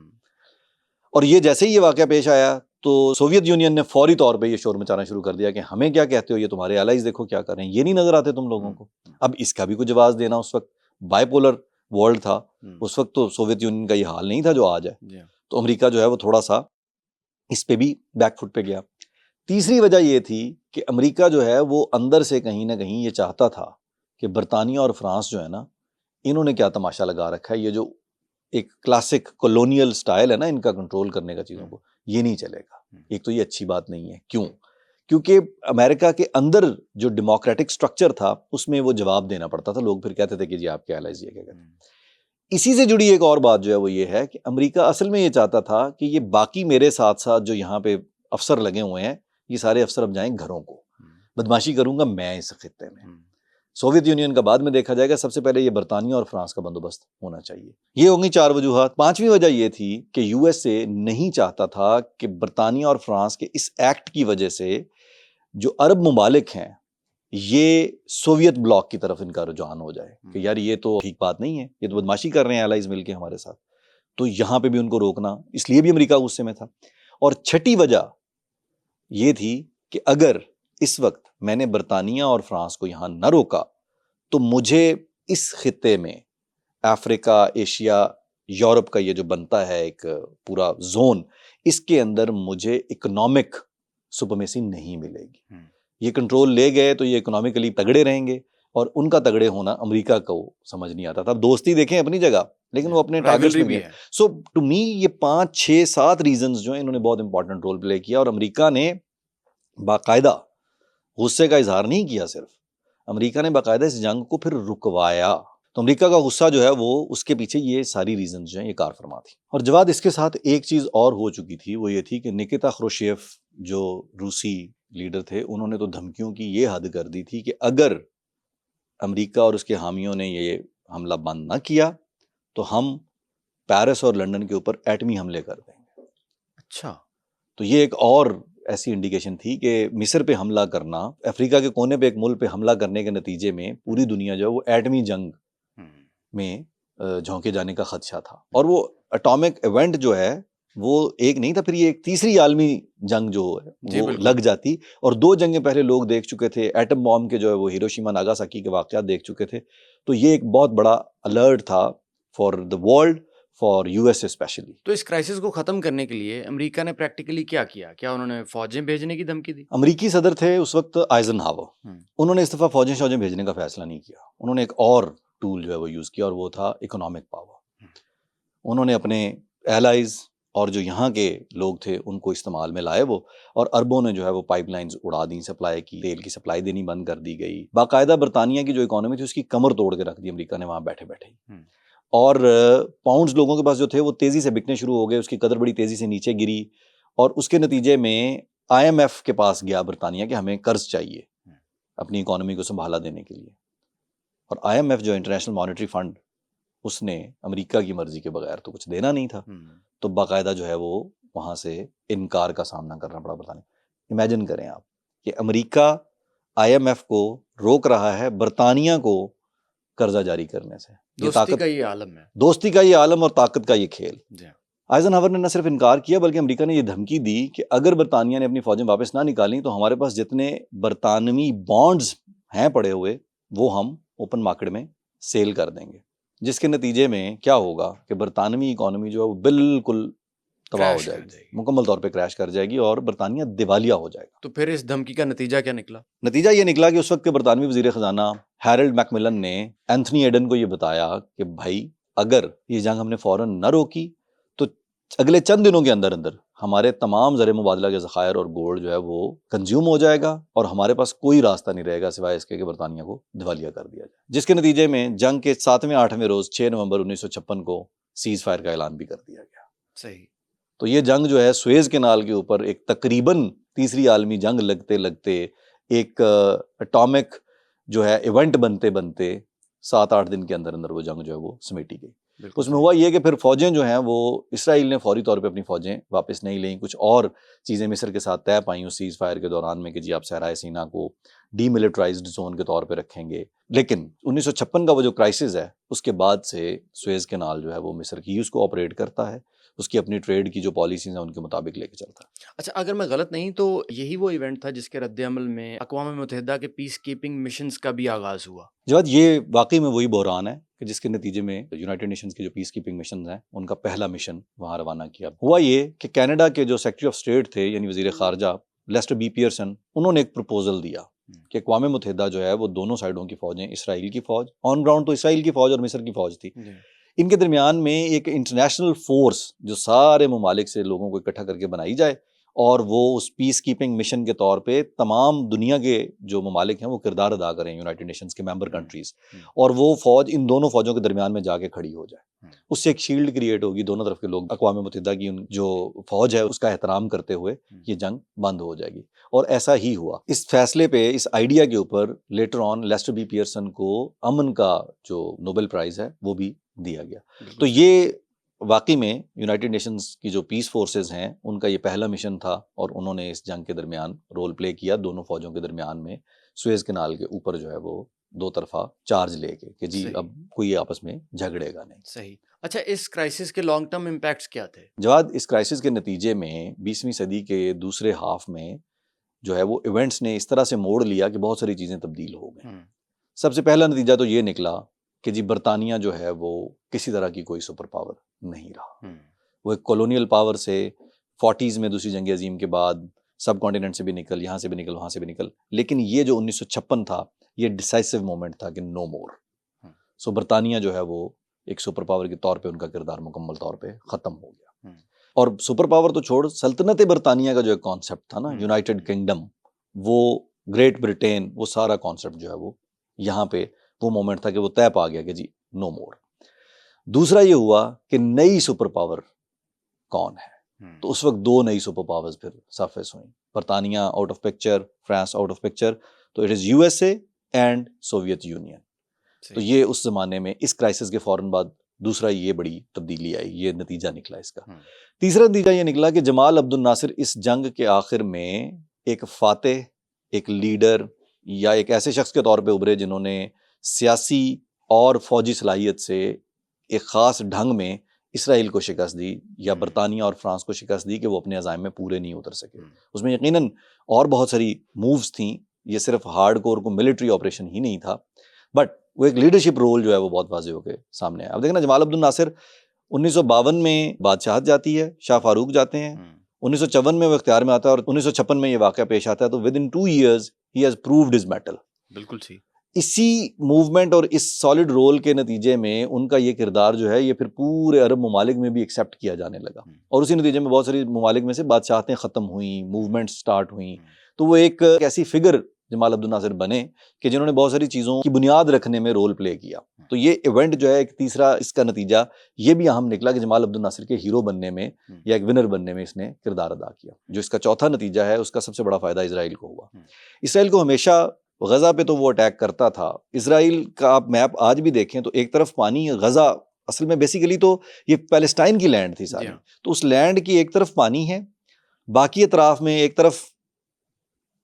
और ये जैसे ही ये वाक़या पेश आया तो सोवियत यूनियन ने फौरी तौर पे ये शोर मचाना शुरू कर दिया कि हमें क्या कहते हो, ये तुम्हारे एलाइज देखो क्या कर रहे हैं, ये नहीं नजर आते तुम लोगों को। अब इसका भी कुछ जवाब देना, उस वक्त बाइपोलर वर्ल्ड था, उस वक्त तो सोवियत यूनियन का ये हाल नहीं था जो आज है। तो अमेरिका जो है वो थोड़ा सा इस पे भी बैकफुट पे गया। तीसरी वजह ये थी कि अमेरिका जो है वो अंदर से कहीं ना कहीं ये चाहता था कि बरतानिया और फ्रांस जो है ना, इन्होंने क्या तमाशा लगा रखा है, ये जो एक क्लासिक कॉलोनियल स्टाइल है ना इनका कंट्रोल करने का चीज़ों को, ये नहीं चलेगा। एक तो ये अच्छी बात नहीं है। क्यों? क्योंकि अमेरिका के अंदर जो डेमोक्रेटिक स्ट्रक्चर था उसमें वो जवाब देना पड़ता था। लोग फिर कहते थे कि जी आपके एलाइज ये क्या कहते हैं। इसी से जुड़ी एक और बात जो है वो ये है कि अमेरिका असल में ये चाहता था कि ये बाकी मेरे साथ साथ जो यहाँ पे अफसर लगे हुए हैं, ये सारे अफसर अब जाएं घरों को, बदमाशी करूंगा मैं इस खित्ते में। सोवियत यूनियन का बाद में देखा जाएगा, सबसे पहले ये बरतानिया और फ्रांस का बंदोबस्त होना चाहिए। ये होंगी 4 वजूहात। 5वीं वजह ये थी कि यूएसए नहीं चाहता था कि बरतानिया और फ्रांस के इस एक्ट की वजह से जो अरब मुमालिक हैं ये सोवियत ब्लॉक की तरफ इनका रुझान हो जाए कि यार ये तो ठीक बात नहीं है, ये तो बदमाशी कर रहे हैं एलाइज मिलके हमारे साथ। तो यहाँ पे भी उनको रोकना, इसलिए भी अमेरिका गुस्से में था। और छठी वजह ये थी कि अगर इस वक्त मैंने बरतानिया और फ्रांस को यहाँ न रोका तो मुझे इस खित्ते में अफ्रीका, एशिया, यूरोप का ये जो बनता है एक पूरा जोन, इसके अंदर मुझे इकोनॉमिक सुपरमेसी नहीं मिलेगी। ये कंट्रोल ले गए तो ये इकोनॉमिकली तगड़े रहेंगे और उनका तगड़े होना अमेरिका को समझ नहीं आता था। दोस्ती देखें अपनी जगह, लेकिन वो अपने टारगेट्स में गए। सो टू मी ये 5, 6, 7 रीजंस जो हैं इन्होंने बहुत इंपॉर्टेंट रोल प्ले किया। और अमेरिका ने बाकायदा गुस्से का इजहार नहीं किया, सिर्फ अमेरिका ने बाकायदा इस जंग को फिर रुकवाया। तो अमेरिका का गुस्सा जो है वो उसके पीछे ये सारी रीजन जो हैं ये कार फरमा थी। और जवाद, इसके साथ एक चीज़ और हो चुकी थी, वो ये थी कि निकिता ख्रुश्चेव जो रूसी लीडर थे, उन्होंने तो धमकियों की ये हद कर दी थी कि अगर अमेरिका और उसके हामियों ने ये हमला बंद ना किया तो हम पेरिस और लंदन के ऊपर एटमी हमले कर देंगे। अच्छा, तो ये एक और ऐसी इंडिकेशन थी कि मिस्र पे हमला करना, अफ्रीका के कोने पे एक मुल्क पे हमला करने के नतीजे में पूरी दुनिया जो है वो एटमी जंग में झोंके जाने का खदशा था। और वो एटॉमिक इवेंट जो है वो एक नहीं था, फिर ये एक तीसरी आलमी जंग जो है वो लग जाती। और 2 जंगें पहले लोग देख चुके थे, एटम बॉम्ब के जो है वो हिरोशिमा नागासाकी के वाक़यात देख चुके थे। तो ये एक बहुत बड़ा अलर्ट था for the world, for USA specially. तो इस क्राइसिस को खत्म करने के लिए अमेरिका ने प्रैक्टिकली क्या किया? क्या उन्होंने फौजें भेजने की धमकी दी? अमेरिकी सदर थे उस वक्त आइजनहावर, उन्होंने इस दफ़ा फौजें भेजने का फैसला नहीं किया। उन्होंने एक और टूल जो है वो यूज़ किया और वो था इकोनॉमिक पावर। उन्होंने अपने एलाइज और जो यहाँ के लोग थे उनको इस्तेमाल में लाए वो, और अरबों ने जो है वो पाइपलाइंस उड़ा दी, सप्लाई की, तेल की सप्लाई देनी बंद कर दी गई। बाकायदा बरतानिया की जो इकोनॉमी थी उसकी कमर तोड़ के रख दी अमेरिका ने वहाँ बैठे बैठे। और पाउंड्स लोगों के पास जो थे वो तेज़ी से बिकने शुरू हो गए, उसकी कदर बड़ी तेज़ी से नीचे गिरी। और उसके नतीजे में IMF के पास गया बरतानिया कि हमें कर्ज चाहिए अपनी इकोनॉमी को संभाला देने के लिए। और IMF जो इंटरनेशनल मॉनेटरी फंड, उसने अमेरिका की मर्जी के बगैर तो कुछ देना नहीं था, तो बाकायदा जो है वो वहाँ से इनकार का सामना करना पड़ा बरतानिया। इमेजिन करें आप कि अमेरिका IMF को रोक रहा है बरतानिया को कर्जा जारी करने से। ये दोस्ती ताकत का ये आलम है। दोस्ती का ये आलम और ताकत का ये खेल। जी हाँ। आइजनहावर ने न सिर्फ इनकार किया बल्कि अमेरिका ने ये धमकी दी कि अगर बरतानिया ने अपनी फौजें वापस ना निकाली तो हमारे पास जितने बरतानवी बॉन्ड्स हैं पड़े हुए वो हम ओपन मार्केट में सेल कर देंगे, जिसके नतीजे में क्या होगा कि बरतानवी इकोनॉमी जो है वो बिल्कुल तबाह हो क्रैश कर जाएगी, जाएगी। मुकम्मल तौर पे क्रैश कर जाएगी और बरतानिया दिवालिया हो जाएगा। तो फिर इस धमकी का नतीजा क्या निकला? नतीजा ये निकला कि उस वक्त के बरतानवी वजीर खजाना हैरोल्ड मैकमिलन ने एंथनी एडन को ये बताया कि भाई अगर ये जंग हमने फौरन न रोकी तो अगले चंद दिनों के अंदर अंदर हमारे तमाम ज़र मुबादला के ज़खायर और गोल्ड जो है वो कंज्यूम हो जाएगा और हमारे पास कोई रास्ता नहीं रहेगा सिवाय इसके कि बरतानिया को दिवालिया कर दिया जाए। जिसके नतीजे में जंग के 7वें-8वें रोज़ 6 नवंबर 1956 को सीज़ फायर का ऐलान भी कर दिया गया। सही। तो ये जंग जो है सुएज कैनाल के ऊपर एक तकरीबन तीसरी आलमी जंग लगते लगते एक एटॉमिक जो है इवेंट बनते बनते 7-8 दिन के अंदर अंदर वो जंग जो है वो समेटी गई। बिल्कुल उसमें सही। हुआ ये कि फिर फौजें जो हैं वो इसराइल ने फौरी तौर पे अपनी फौजें वापस नहीं लीं, कुछ और चीज़ें मिस्र के साथ तय पाई उस सीज़ फायर के दौरान में कि जी आप सहराए सीना को डीमिलिटराइज्ड जोन के तौर पे रखेंगे। लेकिन 1956 का वो जो क्राइसिस है उसके बाद से सुएज कैनाल जो है वो मिस्र की उसको ऑपरेट करता है, उसकी अपनी ट्रेड की जो पॉलिसीज हैं उनके मुताबिक लेके चलता है। अच्छा, अगर मैं गलत नहीं तो यही वो इवेंट था जिसके रद्द-ए-अमल में अक़वाम मुत्तहिदा के पीस कीपिंग मिशंस का भी आगाज़ हुआ। जवाद ये वाकई में वही बहरान है कि जिसके नतीजे में यूनाइटेड नेशंस के जो पीस कीपिंग मिशन हैं उनका पहला मिशन वहाँ रवाना किया। हुआ ये कि कनाडा के जो सेक्रेटरी ऑफ स्टेट थे यानी वजीर खारजा लेस्टर बी पियर्सन, उन्होंने एक प्रपोजल दिया कि अक़वाम मुत्तहिदा जो है वो दोनों साइडों की फौजें, इसराइल की फौज ऑन ग्राउंड तो इसराइल की फौज और मिस्र की फौज थी, इनके दरमियान में एक इंटरनेशनल फोर्स जो सारे ममालिक से लोगों को इकट्ठा करके बनाई जाए और वो उस पीस कीपिंग मिशन के तौर पे तमाम दुनिया के जो ममालिक हैं वो किरदार अदा करें, यूनाइटेड नेशंस के मेंबर कंट्रीज, और वो फौज इन दोनों फौजों के दरमियान में जाके खड़ी हो जाए। उससे एक शील्ड क्रिएट होगी, दोनों तरफ के लोग अक़वाम मुत्तहिदा की जो फौज है उसका एहतराम करते हुए ये जंग बंद हो जाएगी। और ऐसा ही हुआ। इस फैसले पे, इस आइडिया के ऊपर later on Lester B Pearson को अमन का जो नोबेल प्राइज़ है वो भी दिया गया। तो ये वाकई में यूनाइटेड नेशंस की जो पीस फोर्सेस हैं उनका ये पहला मिशन था और उन्होंने इस जंग के दरमियान रोल प्ले किया, दोनों फौजों के दरमियान में सुएज कैनाल के ऊपर जो है वो दो तरफा चार्ज लेके कि जी अब कोई आपस में झगड़ेगा नहीं। सही। अच्छा, इस क्राइसिस के लॉन्ग टर्म इम्पैक्ट्स क्या थे? जवाद, इस क्राइसिस के नतीजे में 20वीं सदी के दूसरे हाफ में जो है वो इवेंट्स ने इस तरह से मोड़ लिया कि बहुत सारी चीज़ें तब्दील हो गई। सबसे पहला नतीजा तो ये निकला कि जी बरतानिया जो है वो किसी तरह की कोई सुपर पावर नहीं रहा। वो एक कॉलोनियल पावर से 40s में दूसरी जंग अजीम के बाद सब कॉन्टिनेंट से भी निकल, यहाँ से भी निकल, वहाँ से भी निकल, लेकिन ये जो 1956 था ये डिसाइसिव मोमेंट था कि नो मोर। सो बरतानिया जो है वो एक सुपर पावर के तौर पे उनका किरदार मुकम्मल तौर पे ख़त्म हो गया। और सुपर पावर तो छोड़, सल्तनत बरतानिया का जो एक कॉन्सेप्ट था ना, यूनाइटेड किंगडम, वो ग्रेट ब्रिटेन, वो सारा कॉन्सेप्ट जो है वो यहाँ पे वो मोमेंट था कि वो तय पा गया कि जी नो मोर। दूसरा ये हुआ कि नई सुपर पावर कौन है, तो उस वक्त दो नई सुपर पावर्स फिर सरफेस हुई। बरतानिया out of picture, France out of picture, तो it is USA and Soviet Union. तो ये उस जमाने में इस क्राइसिस के फौरन बाद दूसरा ये बड़ी तब्दीली आई, ये नतीजा निकला इसका। तीसरा नतीजा ये निकला कि जमाल अब्दुल नासिर इस जंग के आखिर में एक फातेह, एक लीडर या एक ऐसे शख्स के तौर पे उभरे जिन्होंने सियासी और फौजी सलाहियत से एक ख़ास ढंग में इसराइल को शिकस्त दी या बरतानिया और फ्रांस को शिकस्त दी कि वो अपने अज़ाइम में पूरे नहीं उतर सके। उसमें यकीनन और बहुत सारी मूव्स थी, ये सिर्फ हार्ड कोर को मिलिट्री ऑपरेशन ही नहीं था, बट वो एक लीडरशिप रोल जो है वो बहुत वाज़ेह होकर सामने आया। अब देखना, जमाल अब्दुल नासिर 1952 में बादशाहत जाती है, शाह फारूक जाते हैं, 1954 में वो इख्तियार में आता है और 1956 में ये वाक़या पेश आता है, तो with in 2 years he has proved his metal. बिल्कुल ठीक। इसी मूवमेंट और इस सॉलिड रोल के नतीजे में उनका ये किरदार जो है ये फिर पूरे अरब ममालिक में भी एक्सेप्ट किया जाने लगा और उसी नतीजे में बहुत सारी ममालिक में से बादशाहतें ख़त्म हुई, मूवमेंट स्टार्ट हुई। तो वो एक ऐसी फिगर जमाल अब्दुल नासिर बने कि जिन्होंने बहुत सारी चीज़ों की बुनियाद रखने में रोल प्ले किया। तो ये इवेंट जो है एक तीसरा इसका नतीजा ये भी अहम निकला कि जमाल अब्दुल नासिर के हीरो बनने में या एक विनर बनने में इसने किरदार अदा किया। जो इसका चौथा नतीजा है उसका सबसे बड़ा फ़ायदा इसराइल को हुआ। इसराइल को हमेशा गज़ा पे तो वो अटैक करता था। इसराइल का आप मैप आज भी देखें तो एक तरफ पानी, गज़ा असल में बेसिकली तो ये पैलेस्टाइन की लैंड थी सारी, तो उस लैंड की एक तरफ पानी है, बाकी अतराफ में एक तरफ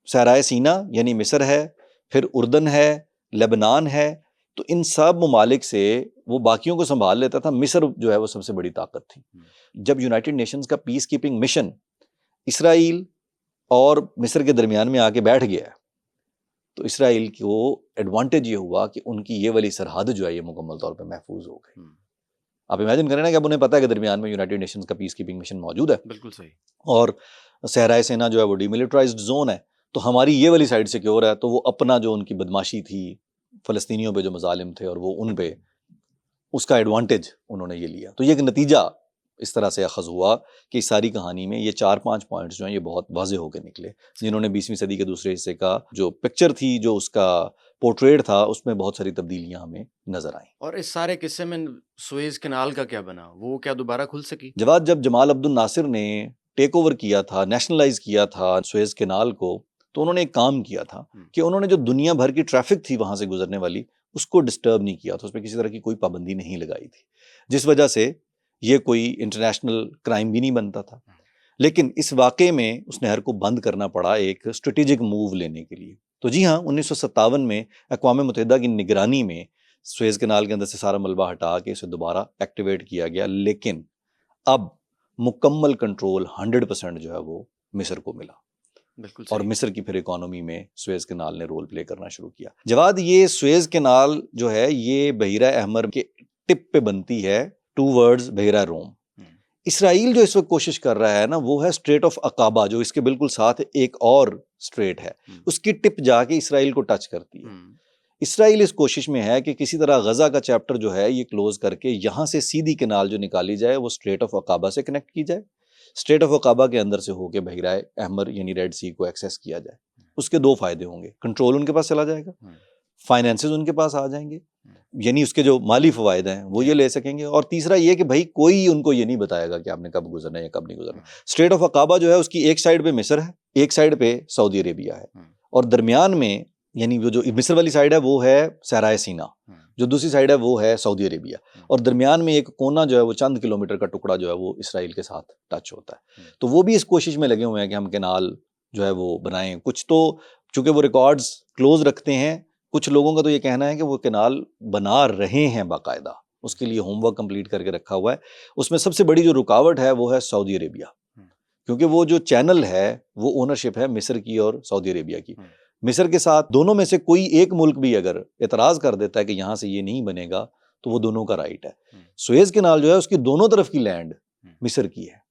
सहराए सीना यानी मिस्र है, फिर उर्दन है, लेबनान है, तो इन सब ममालिक से वो बाकियों को संभाल लेता था। मिस्र जो है वो सबसे बड़ी ताकत थी। जब यूनाइटेड नेशंस का पीस कीपिंग मिशन इसराइल और मिस्र के दरमियान में आके बैठ गया है, तो इसराइल को एडवांटेज ये हुआ कि उनकी ये वाली सरहद जो है ये मुकम्मल तौर पे महफूज हो गई। आप इमेजिन करें ना कि अब उन्हें पता है कि दरमियान में यूनाइटेड नेशंस का पीस कीपिंग मिशन मौजूद है, बिल्कुल सही, और सहराए सेना जो है वो डीमिलिटराइज्ड जोन है, तो हमारी ये वाली साइड सिक्योर है। तो वो अपना जो उनकी बदमाशी थी, फ़लस्तीनियों पे जो मजालिम थे और वो उन पे, उसका एडवांटेज उन्होंने ये लिया। तो ये एक नतीजा इस तरह से अखज़ हुआ कि इस सारी कहानी में ये 4-5 पॉइंट्स जो हैं ये बहुत वाज़ेह होकर निकले, जिन्होंने 20वीं सदी के दूसरे हिस्से का जो पिक्चर थी, जो उसका पोर्ट्रेट था, उसमें बहुत सारी तब्दीलियां हमें नजर आई। और इस सारे किस्से में सुएज कैनाल का क्या बना? वो क्या दोबारा खुल सकी? जब जमाल अब्दुल नासिर ने टेक ओवर किया था, नेशनलाइज किया था सुएज कैनाल को, तो उन्होंने एक काम किया था कि उन्होंने जो दुनिया भर की ट्रैफिक थी वहां से गुजरने वाली, उसको डिस्टर्ब नहीं किया था, उसमें किसी तरह की कोई पाबंदी नहीं लगाई थी, जिस वजह से ये कोई इंटरनेशनल क्राइम भी नहीं बनता था। लेकिन इस वाक़े में उस नहर को बंद करना पड़ा एक स्ट्रेटेजिक मूव लेने के लिए। तो जी हाँ, 1957 में अक़वाम मुत्तहिदा की निगरानी में सुएज कैनाल के अंदर से सारा मलबा हटा के इसे दोबारा एक्टिवेट किया गया, लेकिन अब मुकम्मल कंट्रोल 100% जो है वो मिस्र को मिला। बिल्कुल और सही। मिस्र की फिर इकोनॉमी में सुएज कैनाल ने रोल प्ले करना शुरू किया। जवाद, ये सुएज कैनाल जो है ये बहीरा अहमर के टिप पे बनती है टूवर्ड्स बहीरा रोम। इसराइल जो इस वक्त कोशिश कर रहा है ना, वो है स्ट्रेट ऑफ अकाबा, जो इसके बिल्कुल साथ एक और स्ट्रेट है, उसकी टिप जाके इसराइल को टच करती है। इसराइल इस कोशिश में है कि किसी तरह गजा का चैप्टर जो है ये क्लोज करके यहाँ से सीधी कैनाल जो निकाली जाए वो स्ट्रेट ऑफ अकाबा से कनेक्ट की जाए, स्ट्रेट ऑफ अकाबा के अंदर से होके बहीरा अहमर यानी रेड सी को एक्सेस किया जाए। उसके दो फायदे होंगे, कंट्रोल उनके पास चला जाएगा, फाइनेंसेस उनके पास आ जाएंगे, यानी उसके जो माली फवायद हैं वो ये ले सकेंगे, और तीसरा ये कि भाई कोई उनको ये नहीं बताएगा कि आपने कब गुजरना है या कब नहीं गुजरना। स्ट्रेट ऑफ अकाबा जो है उसकी एक साइड पे मिस्र है, एक साइड पे सऊदी अरेबिया है, और दरमियान में यानी वो जो मिस्र वाली साइड है वो है सहराए सीना, जो दूसरी साइड है वो है सऊदी अरेबिया, और दरमियान में एक कोना जो है वो चंद किलोमीटर का टुकड़ा जो है वो इसराइल के साथ टच होता है। तो वो भी इस कोशिश में लगे हुए हैं कि हम कैनाल जो है वो बनाएं। कुछ तो चूंकि वो रिकॉर्ड्स क्लोज रखते हैं, कुछ लोगों का तो ये कहना है कि वो कैनाल बना रहे हैं बाकायदा, उसके लिए होमवर्क कंप्लीट करके रखा हुआ है। उसमें सबसे बड़ी जो रुकावट है वो है सऊदी अरेबिया, क्योंकि वो जो चैनल है वो ओनरशिप है मिस्र की और सऊदी अरेबिया की। मिस्र के साथ दोनों में से कोई एक मुल्क भी अगर एतराज़ कर देता है कि यहाँ से ये नहीं बनेगा, तो वो दोनों का राइट है। सुएज कैनाल जो है उसकी दोनों तरफ की लैंड मिस्र की है,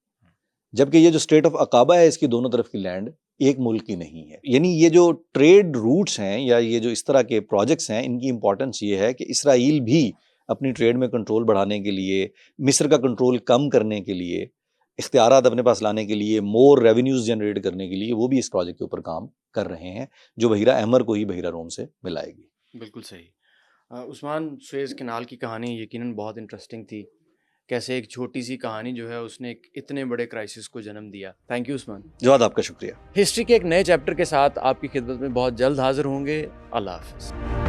जबकि ये जो स्ट्रेट ऑफ अकाबा है इसकी दोनों तरफ की लैंड एक मुल्क की नहीं है। यानी ये जो ट्रेड रूट्स हैं या ये जो इस तरह के प्रोजेक्ट्स हैं, इनकी इंपॉर्टेंस ये है कि इसराइल भी अपनी ट्रेड में कंट्रोल बढ़ाने के लिए, मिस्र का कंट्रोल कम करने के लिए, इख्तियारात अपने पास लाने के लिए, मोर रेवेन्यूज जनरेट करने के लिए वो भी इस प्रोजेक्ट के ऊपर काम कर रहे हैं, जो बहीरा अहमर को ही बहीरा रोम से मिलाएगी। बिल्कुल सही। उस्मान, सुएज कैनाल की कहानी यकीनन बहुत इंटरेस्टिंग थी। कैसे एक छोटी सी कहानी जो है उसने एक इतने बड़े क्राइसिस को जन्म दिया। Thank you Usman. जवाद, आपका शुक्रिया। हिस्ट्री के एक नए चैप्टर के साथ आपकी खिदमत में बहुत जल्द हाजिर होंगे। अल्लाह हाफ़िज़।